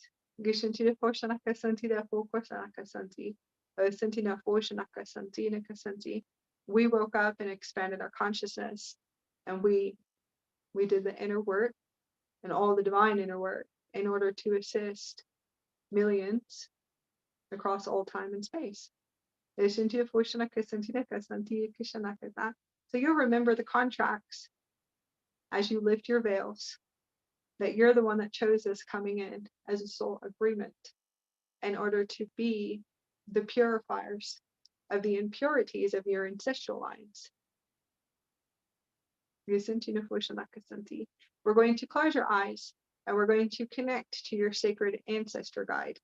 We woke up and expanded our consciousness, and we did the inner work and all the divine inner work in order to assist millions across all time and space. So you'll remember the contracts as you lift your veils, that you're the one that chose this coming in as a soul agreement in order to be the purifiers of the impurities of your ancestral lines. We're going to close your eyes and we're going to connect to your sacred ancestor guide.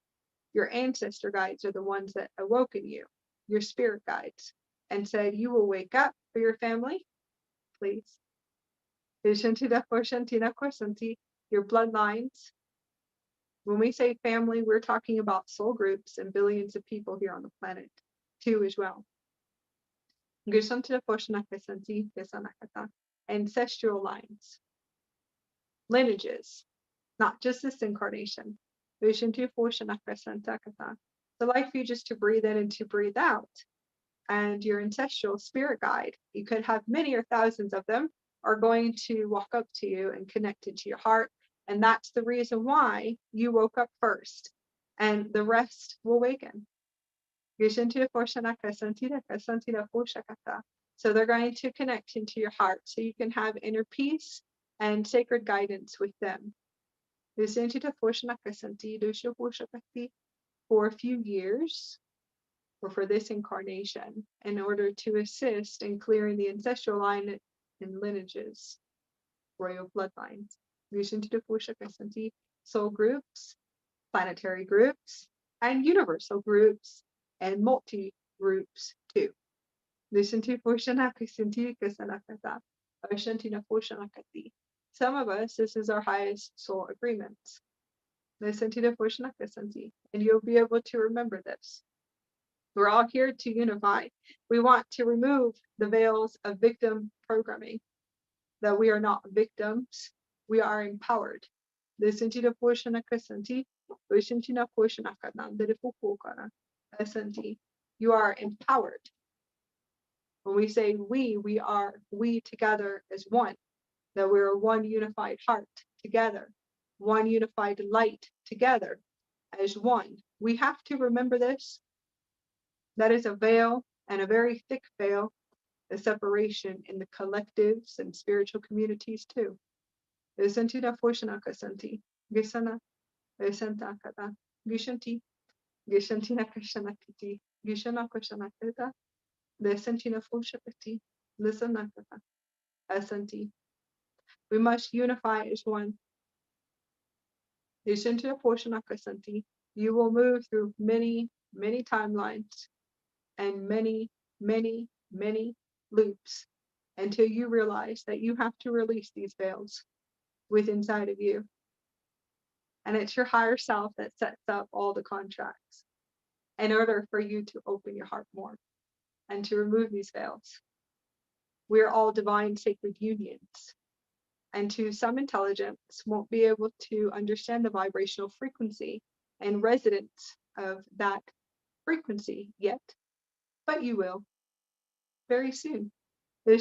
Your ancestor guides are the ones that awoken you, your spirit guides, and said, you will wake up for your family, please. Your bloodlines. When we say family, we're talking about soul groups and billions of people here on the planet, too, as well. Ancestral lines, lineages, not just this incarnation. So like for you just to breathe in and to breathe out. And your ancestral spirit guide, you could have many or thousands of them, are going to walk up to you and connect it to your heart. And that's the reason why you woke up first, and the rest will awaken. So they're going to connect into your heart so you can have inner peace and sacred guidance with them. For a few years, or for this incarnation, in order to assist in clearing the ancestral line and lineages, royal bloodlines. Soul groups, planetary groups, and universal groups, and multi groups too. Some of us, this is our highest soul agreements. And you'll be able to remember this. We're all here to unify. We want to remove the veils of victim programming, that we are not victims, we are empowered. You are empowered. When we say we are we together as one, that we're one unified heart together, one unified light together as one. We have to remember this. That is a veil, and a very thick veil, the separation in the collectives and spiritual communities too. We must unify as one. You will move through many, many timelines and many, many, many loops until you realize that you have to release these veils within inside of you. And it's your higher self that sets up all the contracts in order for you to open your heart more and to remove these veils. We're all divine sacred unions. And to some intelligence won't be able to understand the vibrational frequency and resonance of that frequency yet, but you will very soon. The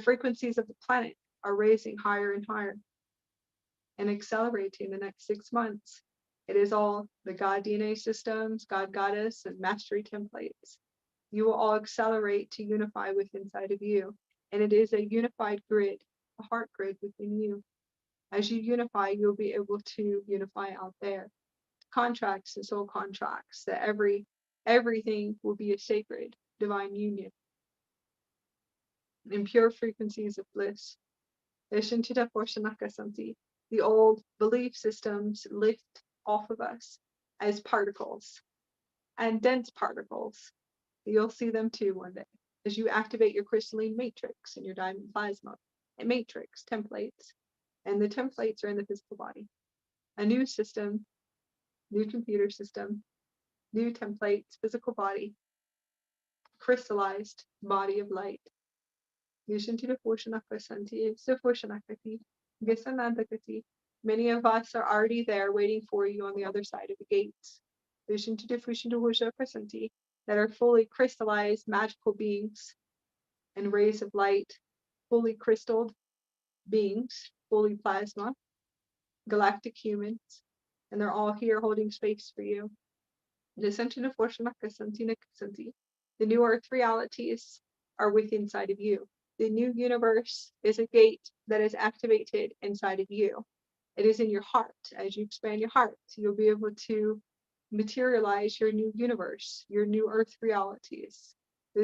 frequencies of the planet are raising higher and higher and accelerating the next 6 months. It is all the God DNA systems, God Goddess, and mastery templates. You will all accelerate to unify with inside of you. And it is a unified grid, a heart grid within you. As you unify, you'll be able to unify out there. Contracts and soul contracts, that everything will be a sacred divine union in pure frequencies of bliss. The old belief systems lift off of us as particles and dense particles. You'll see them too one day as you activate your crystalline matrix and your diamond plasma and matrix templates. And the templates are in the physical body. A new system, new computer system, new templates, physical body, crystallized body of light. Many of us are already there waiting for you on the other side of the gates. That are fully crystallized magical beings and rays of light, fully crystalled beings, fully plasma, galactic humans, and they're all here holding space for you. The new earth realities are within inside of you. The new universe is a gate that is activated inside of you. It is in your heart. As you expand your heart, you'll be able to materialize your new universe, your new earth realities. We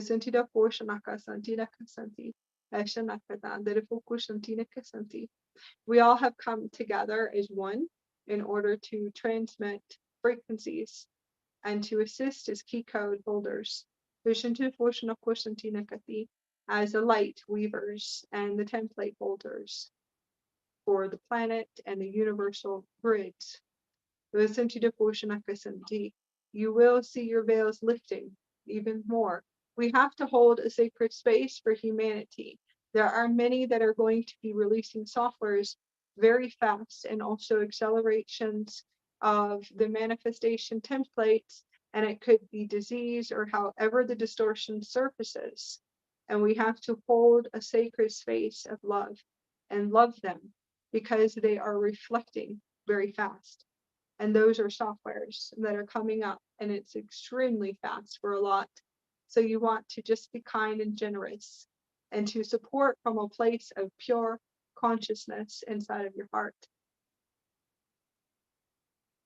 all have come together as one in order to transmit frequencies and to assist as key code holders as the light weavers and the template holders for the planet and the universal grids. You will see your veils lifting even more. We have to hold a sacred space for humanity. There are many that are going to be releasing softwares very fast and also accelerations of the manifestation templates, and it could be disease or however the distortion surfaces. And we have to hold a sacred space of love and love them because they are reflecting very fast. And those are softwares that are coming up, and it's extremely fast for a lot. So you want to just be kind and generous and to support from a place of pure consciousness inside of your heart.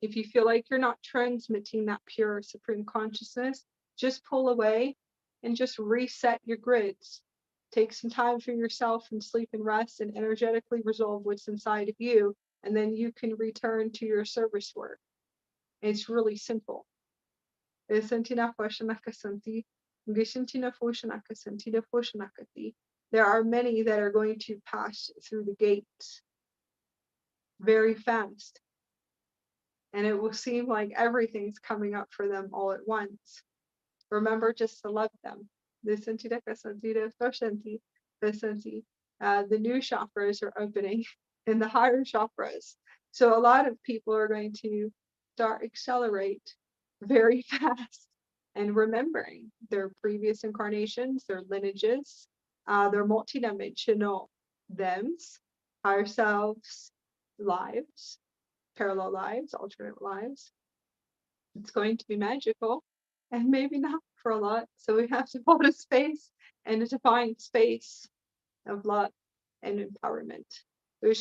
If you feel like you're not transmitting that pure supreme consciousness, just pull away and just reset your grids. Take some time for yourself and sleep and rest and energetically resolve what's inside of you, and then you can return to your service work. It's really simple. There are many that are going to pass through the gates very fast, and it will seem like everything's coming up for them all at once. Remember just to love them. The new chakras are opening in the higher chakras. So a lot of people are going to start accelerate very fast and remembering their previous incarnations, their lineages, their multidimensional thems, higher selves, lives, parallel lives, alternate lives. It's going to be magical and maybe not for a lot. So we have to hold a space and a defined space of love and empowerment. We're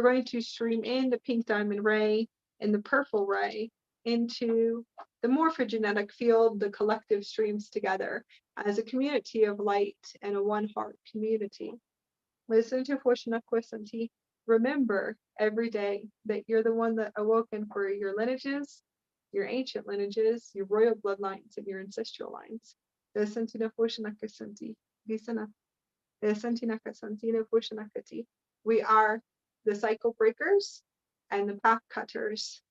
going to stream in the pink diamond ray and the purple ray into the morphogenetic field, the collective streams together as a community of light and a one heart community. Remember every day that you're the one that awoken for your lineages, your ancient lineages, your royal bloodlines, and your ancestral lines. We are the cycle breakers and the path cutters.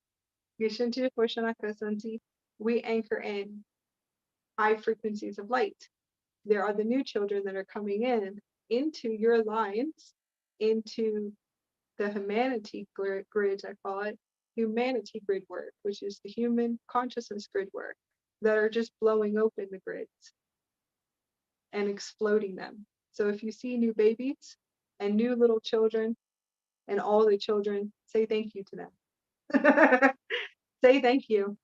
We anchor in high frequencies of light. There are the new children that are coming in into your lines, into the humanity grids, I call it, humanity grid work, which is the human consciousness grid work, that are just blowing open the grids and exploding them. So if you see new babies and new little children and all the children, say thank you to them. Say thank you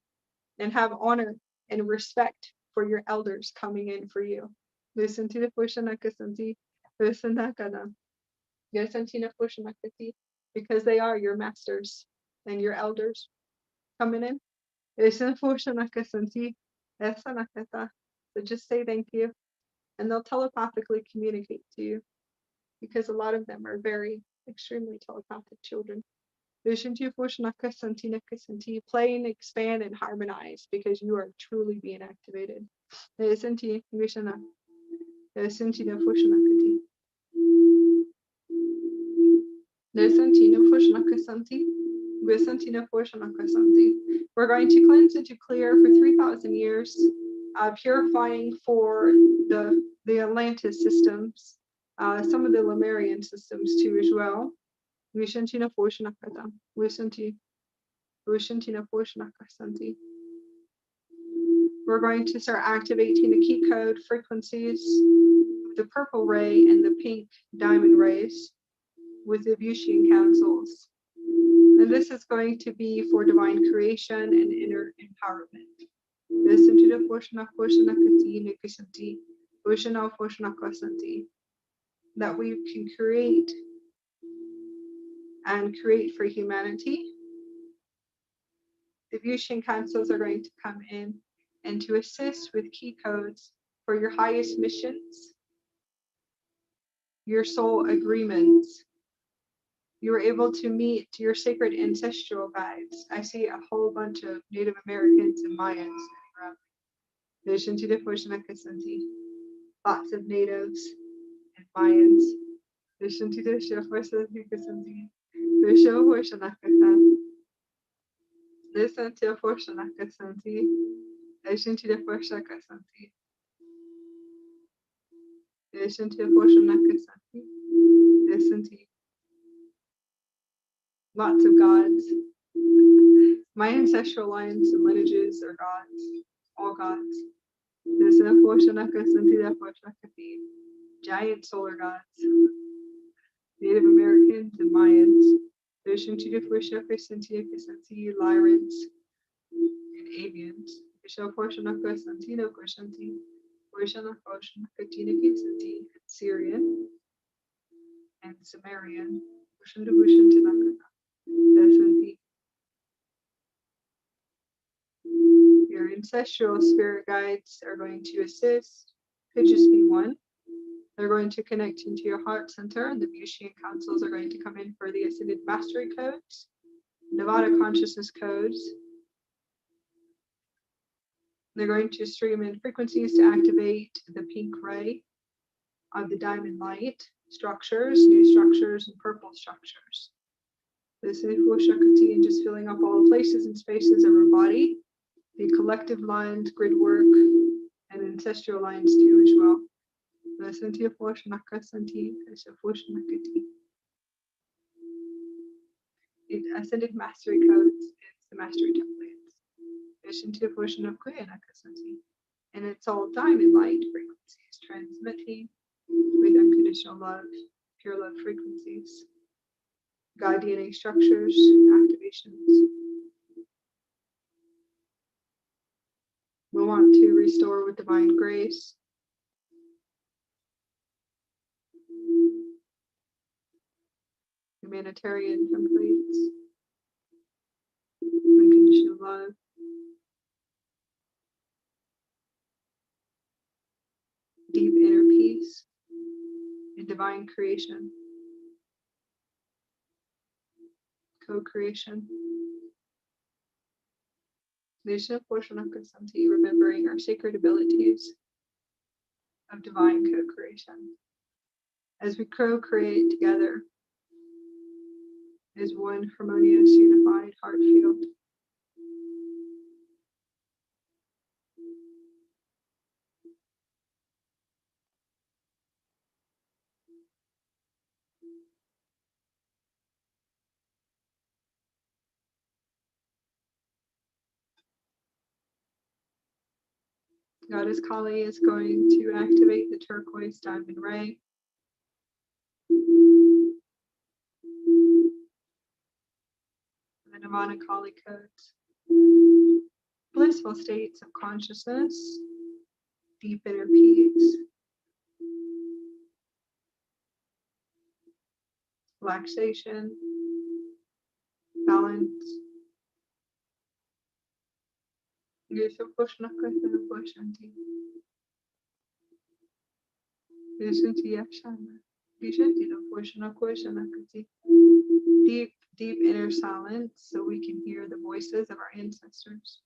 and have honor and respect for your elders coming in for you. Listen to the Pushanakasanti, listen to because they are your masters and your elders coming in. So just say thank you, and they'll telepathically communicate to you because a lot of them are very extremely telepathic children. Play and expand and harmonize because you are truly being activated. We're going to cleanse and to clear for 3,000 years, purifying for the Atlantis systems, some of the Lemurian systems too as well. We're going to start activating the key code frequencies, the purple ray and the pink diamond rays with the Vucian councils. And this is going to be for divine creation and inner empowerment. That we can create and create for humanity. The Vucian councils are going to come in and to assist with key codes for your highest missions, your soul agreements. You were able to meet your sacred ancestral guides. I see a whole bunch of Native Americans and Mayans around. Lots of natives and Mayans. Listen to Photonic. Listen to the Photonic. Listen to Photonic. Listen to lots of gods. My ancestral lines and lineages are gods, all gods. Listen to Photonic. Giant solar gods. Native Americans, and Mayans. Vishanti Fusha Krisanti Krisanti Lyrans and Avians. Visha Portionaka Santino Krishanti. Porshana Katina Krisanti, Syrian and Sumerian. Pushanta Pushantinaka. Desanti. Your ancestral spirit guides are going to assist. Could just be one. They're going to connect into your heart center, and the Bushian councils are going to come in for the Ascended Mastery codes, Nirvana consciousness codes. They're going to stream in frequencies to activate the pink ray of the diamond light structures, new structures, and purple structures. This is Shakti and just filling up all the places and spaces of our body, the collective lines, grid work, and ancestral lines too as well. Ascended mastery codes, it's the mastery templates. And it's all diamond light frequencies, transmitting with unconditional love, pure love frequencies, guide DNA structures, activations. We want to restore with divine grace. Humanitarian templates, unconditional love, deep inner peace, and divine creation, co-creation. Remembering our sacred abilities of divine co-creation. As we co-create together as one harmonious, unified heart field. Goddess Kali is going to activate the Turquoise Diamond Ray. The Nirvana Kali codes. Blissful states of consciousness, deep inner peace, relaxation, balance. Deep inner silence so we can hear the voices of our ancestors.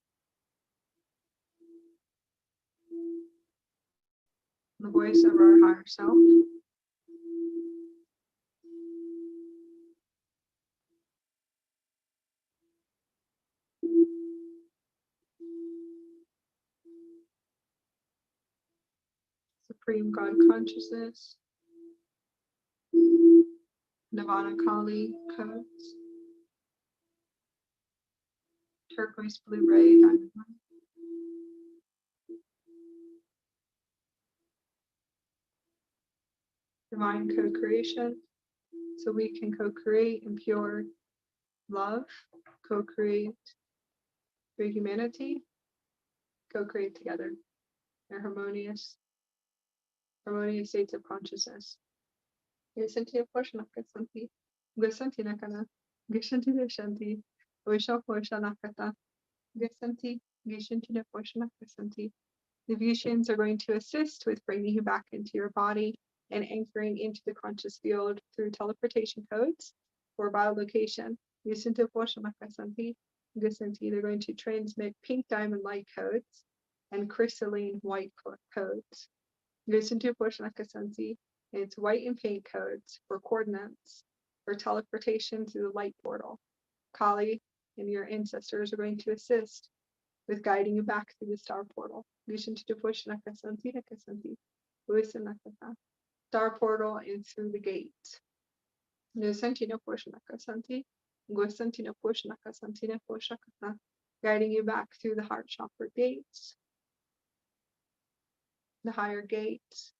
The voice of our higher self. Supreme God consciousness. Nirvana Kali codes. Turquoise blue ray diamond light. Divine co-creation, so we can co-create in pure love, co-create for humanity, co-create together in harmonious states of consciousness. Shanti Poshanaka Santi, Gasanti Nakana, Gishanti Shanti, Visha Poshanakata, Gasanti, Gishanti Poshanaka Santi. The Vushins are going to assist with bringing you back into your body and anchoring into the conscious field through teleportation codes for biolocation. They're going to transmit pink diamond light codes and crystalline white codes. It's white and pink codes for coordinates for teleportation through the light portal. Kali and your ancestors are going to assist with guiding you back through the star portal. Star portal and through the gate. Guiding you back through the heart chakra gates, the higher gates,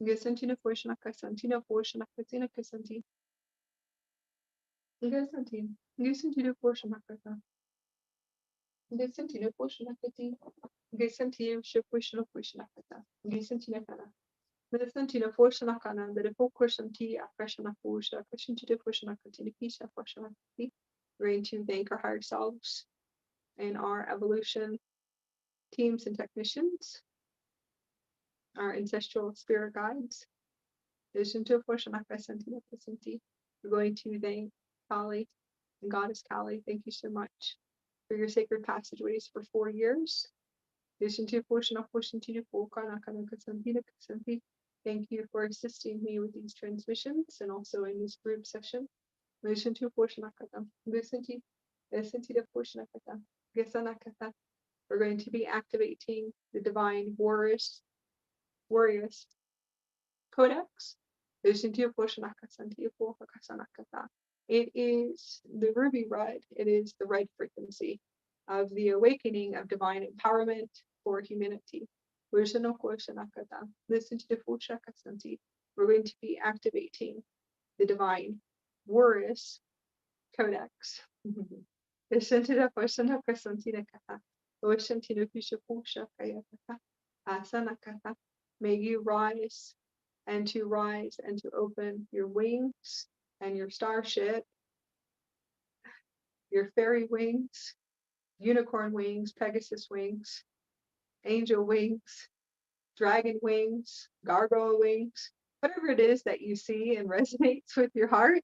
Gesentina Forshana Santina Forshana Katina Kasanti. Gesentin. Gesentina Forshana Kata. Gesentina Forshana Kati. Gesentina Shipwishana Forshana Kata. Gesentina Kana. Gesentina Forshana Kana. The Fokoshanti Afreshana Forsha. Kashinti Forshana Katina Kisha Forshana Kati. We're going to thank our higher selves and our evolution teams and technicians, our ancestral spirit guides. We're going to thank Kali and Goddess Kali. Thank you so much for your sacred passageways for 4 years. Thank you for assisting me with these transmissions and also in this group session. We're going to be activating the divine warriors codex. It is the ruby red. It is the red frequency of the awakening of divine empowerment for humanity. Listen to the full shakasanti. We're going to be activating the divine warriors codex. Listen to the person of Kasantina Kata. Listen to the future Pusha Kayaka. Asana Kata. May you rise and to open your wings and your starship, your fairy wings, unicorn wings, Pegasus wings, angel wings, dragon wings, gargoyle wings, whatever it is that you see and resonates with your heart,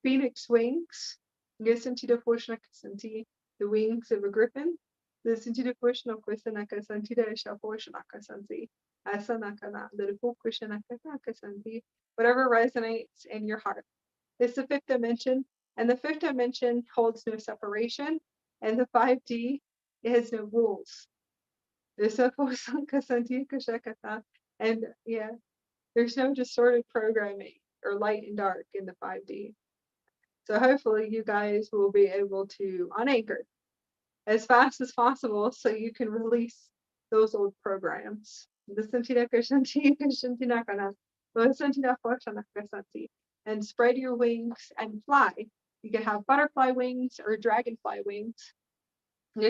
phoenix wings, listen to the Kasanti, the wings of a griffin, listen to the Kasanti, the Kasanti. Asanakana, the Kasanti, whatever resonates in your heart. It's the fifth dimension, and the fifth dimension holds no separation, and the 5D has no rules. And yeah, there's no distorted programming or light and dark in the 5D. So hopefully you guys will be able to unanchor as fast as possible so you can release those old programs. And spread your wings and fly. You can have butterfly wings or dragonfly wings. I'm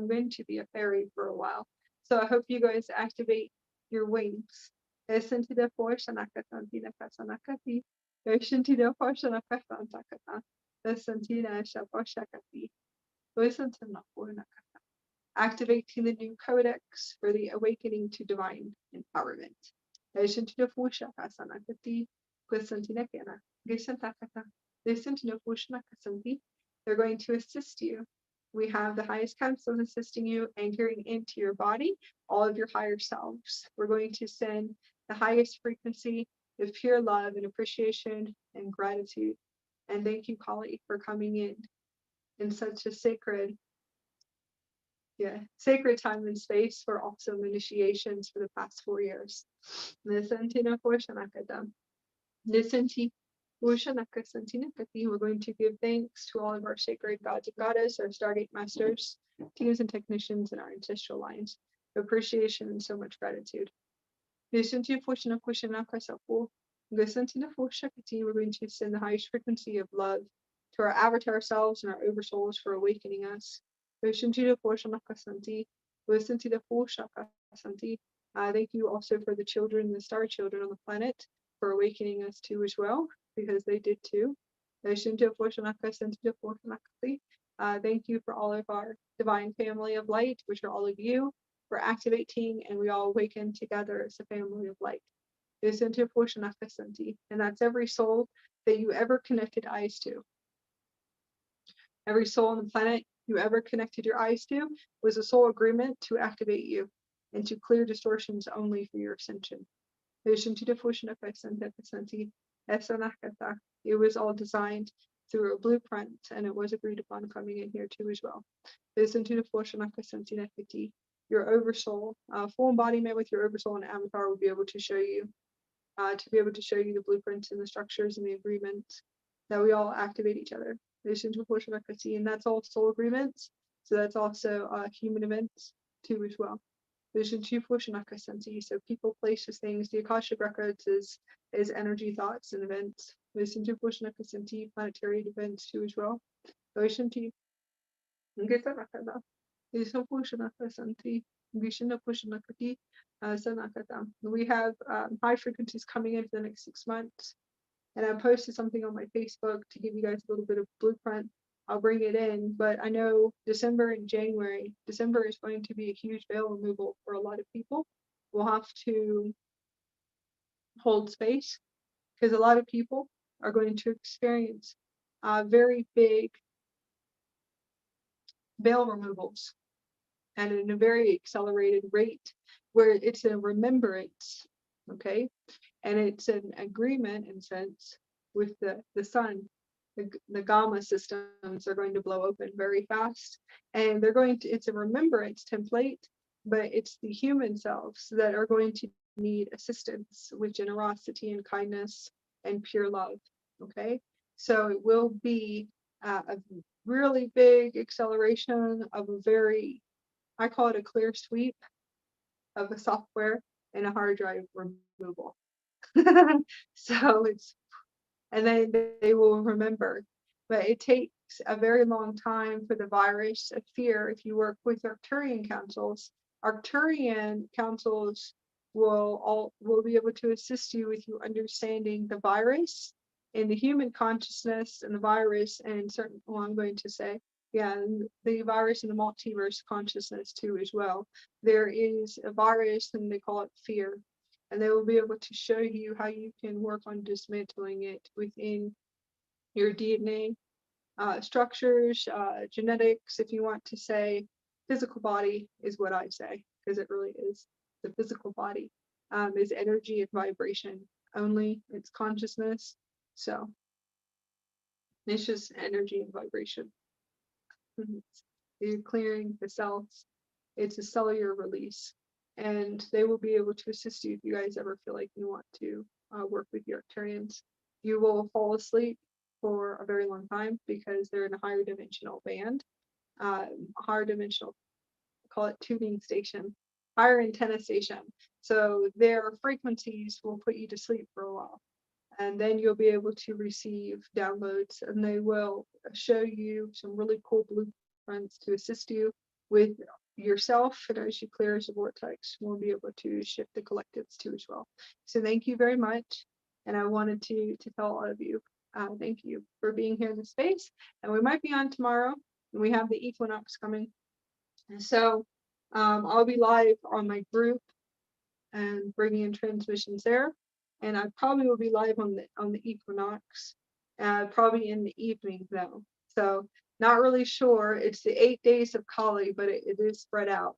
going to be a fairy for a while. So I hope you guys activate your wings. Activating the new codex for the awakening to divine empowerment. They're going to assist you. We have the highest councils assisting you, anchoring into your body, all of your higher selves. We're going to send the highest frequency of pure love and appreciation and gratitude. And thank you, Kali, for coming in such a sacred time and space for also initiations for the past 4 years. We're going to give thanks to all of our sacred gods and goddesses, our Stargate masters, teams and technicians, and our ancestral lines. Appreciation and so much gratitude. We're going to send the highest frequency of love to our avatar selves and our oversouls for awakening us. Thank you also for the children, the star children on the planet, for awakening us too as well, because they did too. Thank you for all of our divine family of light, which are all of you, for activating, and we all awaken together as a family of light. And that's every soul that you ever connected eyes to. Every soul on the planet you ever connected your eyes to was a soul agreement to activate you and to clear distortions only for your ascension. It was all designed through a blueprint, and it was agreed upon coming in here too as well. Your oversoul, full embodiment with your oversoul and avatar will be able to show you the blueprints and the structures and the agreements that we all activate each other. And that's all soul agreements. So that's also human events too as well. Vision to Photonic sensi. So people, places, things. The Akashic records is energy, thoughts, and events. Vision to Photonic sensi, planetary events too as well. Vision to Ngetanakada. Vision Photonic sensi. Vision of Photonic Sanakata. We have high frequencies coming in for the next 6 months. And I posted something on my Facebook to give you guys a little bit of blueprint. I'll bring it in, but I know December and January, December is going to be a huge veil removal for a lot of people. We'll have to hold space because a lot of people are going to experience very big veil removals and in a very accelerated rate where it's a remembrance, okay? And it's an agreement in sense with the sun. The gamma systems are going to blow open very fast, and they're going to, it's a remembrance template, but it's the human selves that are going to need assistance with generosity and kindness and pure love, okay? So it will be a really big acceleration of a very, I call it a clear sweep of a software and a hard drive removal. So it's, and then they will remember. But it takes a very long time for the virus of fear. If you work with Arcturian councils will be able to assist you with you understanding the virus and the human consciousness and the virus and certain, well, I'm going to say, yeah, and the virus and the multiverse consciousness too as well. There is a virus and they call it fear. And they will be able to show you how you can work on dismantling it within your DNA structures, genetics, if you want to say. Physical body is what I say, because it really is. The physical body is energy and vibration only, it's consciousness. So it's just energy and vibration. You're clearing the cells. It's a cellular release. And they will be able to assist you if you guys ever feel like you want to work with your Arcturians. You will fall asleep for a very long time because they're in a higher dimensional band, higher dimensional, call it tuning station, higher antenna station. So their frequencies will put you to sleep for a while. And then you'll be able to receive downloads, and they will show you some really cool blueprints to assist you with yourself. And as you clear as a vortex, we'll be able to shift the collectives too as well. So thank you very much. And I wanted to tell all of you, thank you for being here in the space. And we might be on tomorrow, and we have the equinox coming. And so I'll be live on my group and bringing in transmissions there. And I probably will be live on the equinox, probably in the evening though. So not really sure. It's the 8 days of Kali, but it is spread out.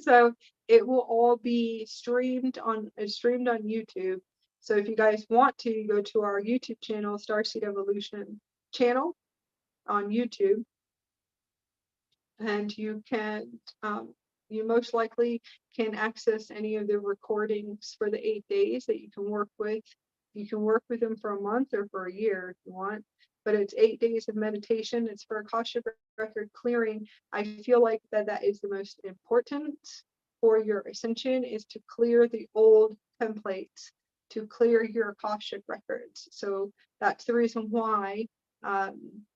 So it will all be streamed on YouTube. So if you guys want to go to our YouTube channel, Starseed Evolution channel on YouTube, and you can you most likely can access any of the recordings for the 8 days that you can work with. You can work with them for a month or for a year if you want, but it's 8 days of meditation. It's for Akashic record clearing. I feel like that is the most important for your ascension, is to clear the old templates, to clear your Akashic records. So that's the reason why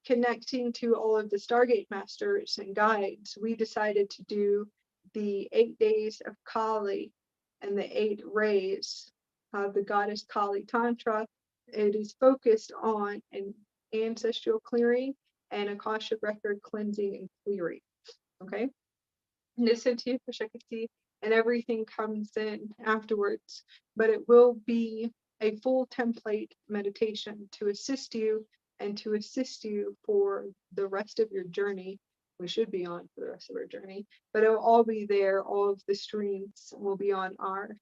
connecting to all of the Stargate masters and guides, we decided to do the 8 days of Kali and the 8 rays of the goddess Kali Tantra. It is focused on an ancestral clearing and Akashic record cleansing and clearing. Okay, and everything comes in afterwards, but it will be a full template meditation to assist you and to assist you for the rest of your journey. We should be on for the rest of our journey, but it'll all be there. All of the streams will be on our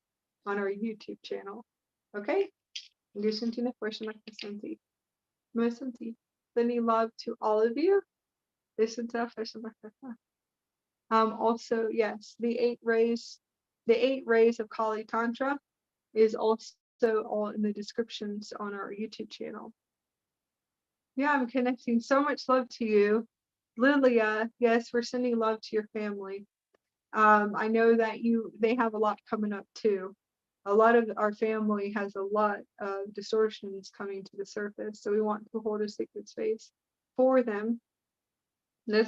YouTube channel. Okay. Sending love to all of you. Also, yes, the 8 rays of Kali Tantra is also all in the descriptions on our YouTube channel. Yeah, I'm connecting so much love to you. Lilia, yes, we're sending love to your family. I know that they have a lot coming up too. A lot of our family has a lot of distortions coming to the surface, so we want to hold a sacred space for them. So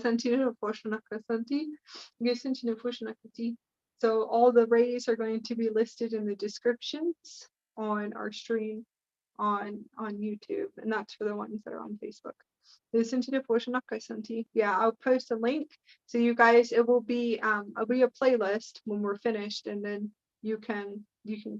all the rays are going to be listed in the descriptions on our stream on YouTube, and that's for the ones that are on Facebook. Yeah, I'll post a link so you guys. It'll be a playlist when we're finished, and then you can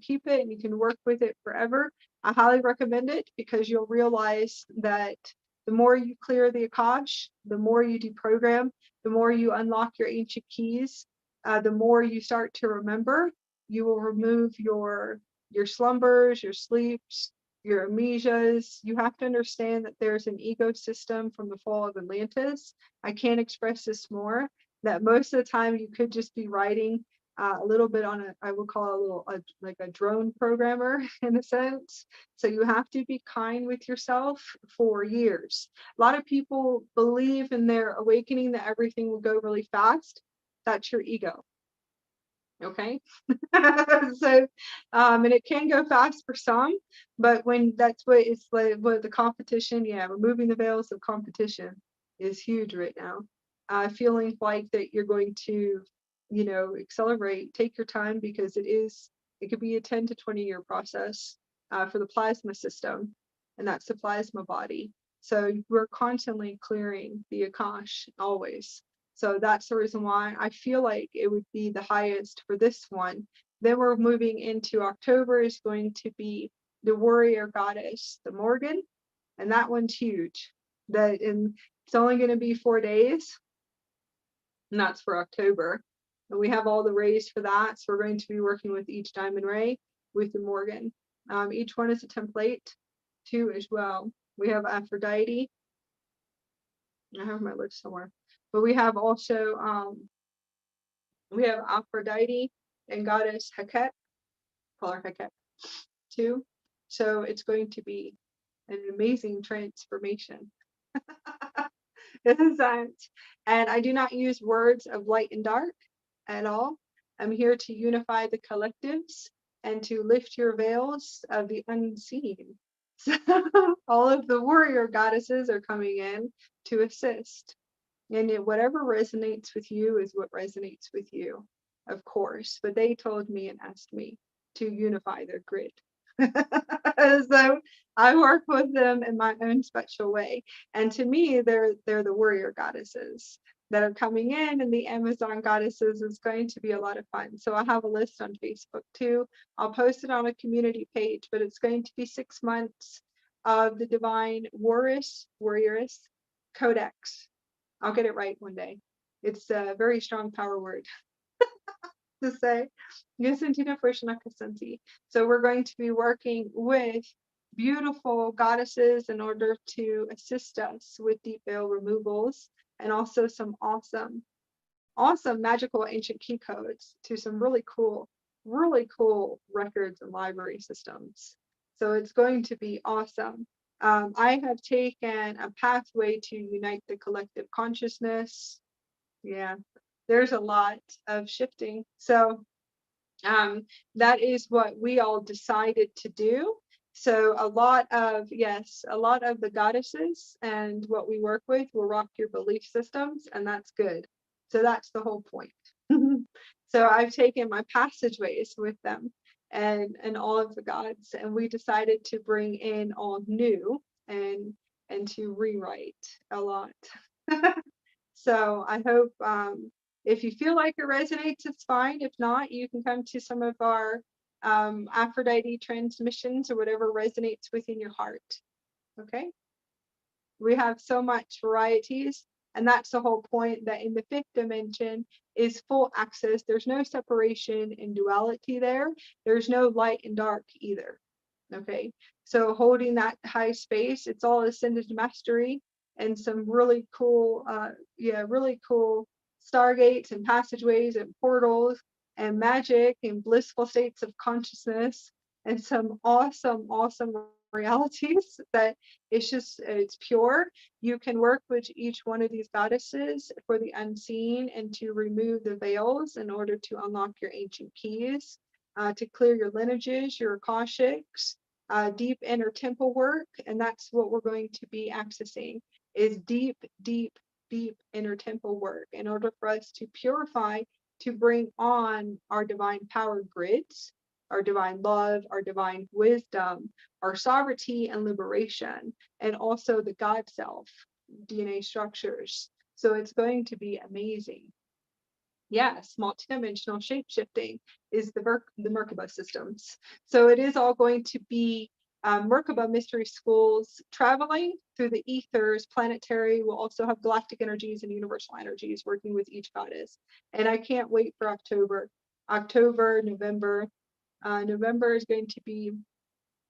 keep it and you can work with it forever. I highly recommend it because you'll realize that the more you clear the Akash, the more you deprogram, the more you unlock your ancient keys, the more you start to remember. You will remove your slumbers, your sleeps, your amnesias. You have to understand that there's an ecosystem from the fall of Atlantis. I can't express this more, that most of the time you could just be writing a little bit on I would call like a drone programmer in a sense. So you have to be kind with yourself for years. A lot of people believe in their awakening that everything will go really fast. That's your ego. Okay. So and it can go fast for some, but when that's what it's like, what the competition, yeah, removing the veils of competition is huge right now. Feeling like that you're going to, accelerate, take your time, because it could be a 10 to 20 year process for the plasma system, and that's the plasma body. So we're constantly clearing the Akash always. So that's the reason why I feel like it would be the highest for this one. Then we're moving into October is going to be the warrior goddess, the Morgan, and that one's huge. It's only going to be 4 days, and that's for October. And we have all the rays for that. So we're going to be working with each diamond ray with the Morgan. Each one is a template too as well. We have Aphrodite. I have my list somewhere. But we have also we have Aphrodite and goddess Heket, call her Heket too. So it's going to be an amazing transformation. And I do not use words of light and dark at all. I'm here to unify the collectives and to lift your veils of the unseen. So all of the warrior goddesses are coming in to assist. And whatever resonates with you is what resonates with you, of course. But they told me and asked me to unify their grid. So I work with them in my own special way. And to me, they're the warrior goddesses that are coming in, and the Amazon goddesses is going to be a lot of fun. So I have a list on Facebook too. I'll post it on a community page, but it's going to be 6 months of the divine warrioress codex. I'll get it right one day. It's a very strong power word to say. So we're going to be working with beautiful goddesses in order to assist us with deep veil removals, and also some awesome magical ancient key codes to some really cool records and library systems. So it's going to be awesome. I have taken a pathway to unite the collective consciousness. Yeah, there's a lot of shifting. So that is what we all decided to do. So a lot of the goddesses and what we work with will rock your belief systems, and that's good. So that's the whole point. So I've taken my passageways with them and all of the gods, and we decided to bring in all new and to rewrite a lot. So I hope if you feel like it resonates, it's fine. If not, you can come to some of our Aphrodite transmissions or whatever resonates within your heart. Okay. We have so much varieties, and that's the whole point, that in the 5th dimension is full access. There's no separation and duality there. There's no light and dark either. Okay. So holding that high space, it's all ascended mastery and some really cool, really cool stargates and passageways and portals and magic and blissful states of consciousness, and some awesome realities, that it's pure. You can work with each one of these goddesses for the unseen and to remove the veils in order to unlock your ancient keys, to clear your lineages, your Akashics, deep inner temple work. And that's what we're going to be accessing, is deep, deep, deep inner temple work in order for us to purify, to bring on our divine power grids, our divine love, our divine wisdom, our sovereignty and liberation, and also the God self, DNA structures. So it's going to be amazing. Yes, multidimensional shape-shifting is the Merkaba systems. So it is all going to be Merkaba mystery schools traveling through the ethers, planetary. We'll also have galactic energies and universal energies working with each goddess. And I can't wait for October. October, November. November is going to be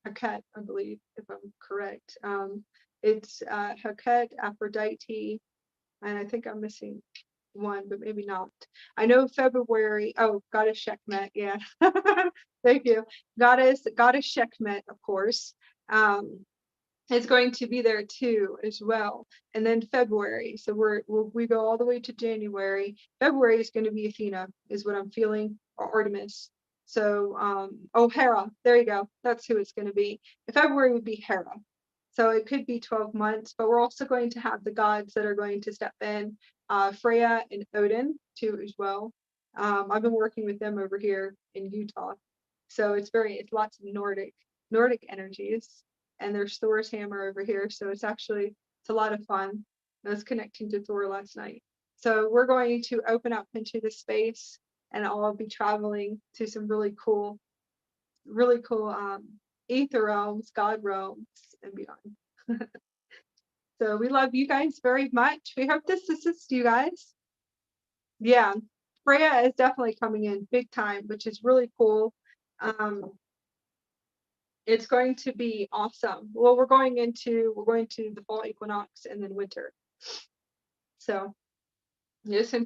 Heket, I believe, if I'm correct. It's Heket, Aphrodite, and I think I'm missing one, but maybe not. I know February. Oh, Goddess Sekhmet. Yeah. Thank you. Goddess Sekhmet, of course. Is going to be there too as well. And then February. So we go all the way to January. February is going to be Athena, is what I'm feeling, or Artemis. So oh, Hera. There you go. That's who it's going to be. February would be Hera. So it could be 12 months, but we're also going to have the gods that are going to step in, Freya and Odin too as well. I've been working with them over here in Utah. So it's lots of Nordic energies. And there's Thor's hammer over here. So it's a lot of fun. I was connecting to Thor last night. So we're going to open up into the space, and I'll be traveling to some really cool ether realms, God realms, and beyond. So we love you guys very much. We hope this assists you guys. Yeah, Freya is definitely coming in big time, which is really cool. It's going to be awesome. Well, we're going to the fall equinox and then winter. So those are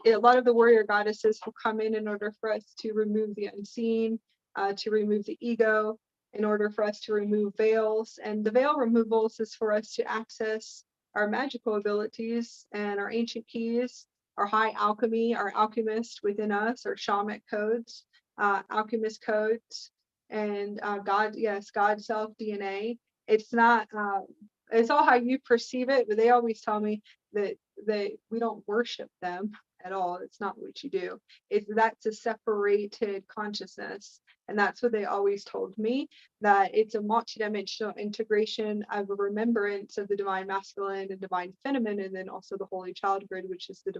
a lot of the warrior goddesses will come in order for us to remove the unseen, to remove the ego, in order for us to remove veils. And the veil removals is for us to access our magical abilities and our ancient keys, our high alchemy, our alchemist within us, our shamanic codes, alchemist codes, and God self DNA. It's not it's all how you perceive it, but they always tell me that we don't worship them at all. It's not what you do. That's a separated consciousness. And that's what they always told me, that it's a multidimensional integration of a remembrance of the divine masculine and divine feminine, and then also the holy child grid, which is the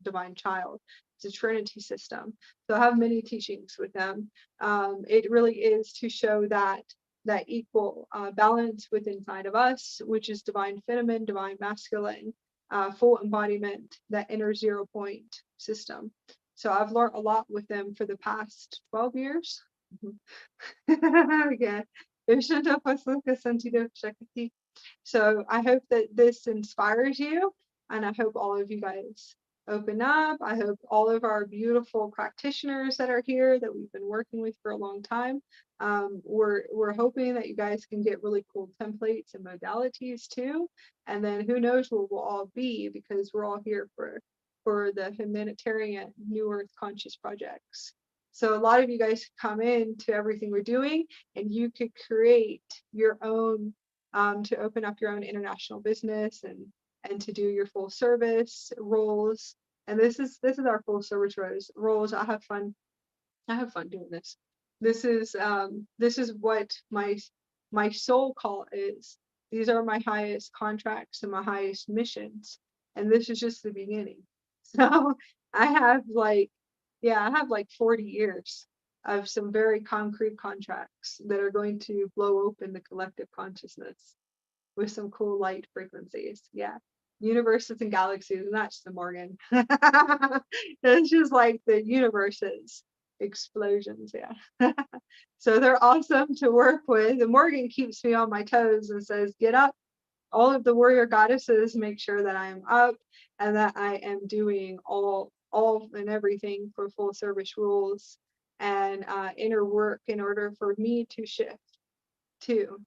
divine child. It's a trinity system. So I have many teachings with them. It really is to show that equal balance within inside of us, which is divine feminine, divine masculine, full embodiment, that inner 0 point system. So I've learned a lot with them for the past 12 years. Yeah. So I hope that this inspires you, and I hope all of you guys open up. I hope all of our beautiful practitioners that are here that we've been working with for a long time, we're hoping that you guys can get really cool templates and modalities too. And then who knows where we'll all be, because we're all here for the humanitarian New Earth conscious projects. So a lot of you guys come in to everything we're doing, and you could create your own, to open up your own international business and to do your full service roles. And this is our full service roles. I have fun doing this. This is what my soul call is. These are my highest contracts and my highest missions. And this is just the beginning. So I have like 40 years of some very concrete contracts that are going to blow open the collective consciousness with some cool light frequencies. Yeah. Universes and galaxies, and that's the Morgan. It's just like the universes explosions. Yeah. So they're awesome to work with. And Morgan keeps me on my toes and says, get up. All of the warrior goddesses make sure that I am up and that I am doing all and everything for full service rules. and inner work in order for me to shift too.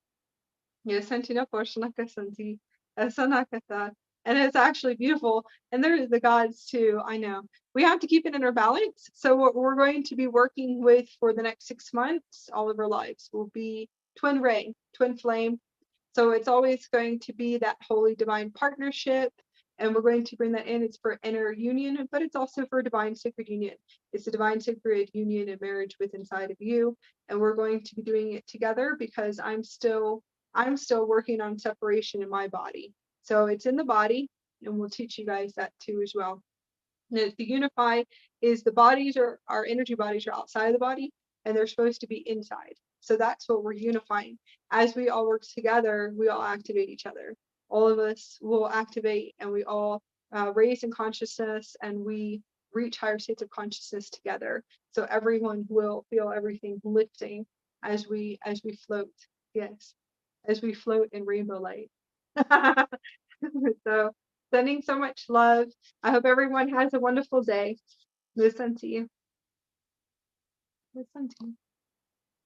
Yes, Santina Porshnaka Santi, Sanakata. And it's actually beautiful. And there's the gods too. I know. We have to keep it in our balance. So what we're going to be working with for the next 6 months, all of our lives, will be twin ray, twin flame. So it's always going to be that holy divine partnership. And we're going to bring that in. It's for inner union, but it's also for divine sacred union. It's a divine sacred union and marriage with inside of you. And we're going to be doing it together because I'm still working on separation in my body. So it's in the body, and we'll teach you guys that too as well. And the unify is the bodies, or our energy bodies, are outside of the body, and they're supposed to be inside. So that's what we're unifying. As we all work together, we all activate each other. All of us will activate, and we all raise in consciousness, and we reach higher states of consciousness together. So everyone will feel everything lifting as we float. Yes, as we float in rainbow light. So sending so much love. I hope everyone has a wonderful day. Listen to you. Listen to you.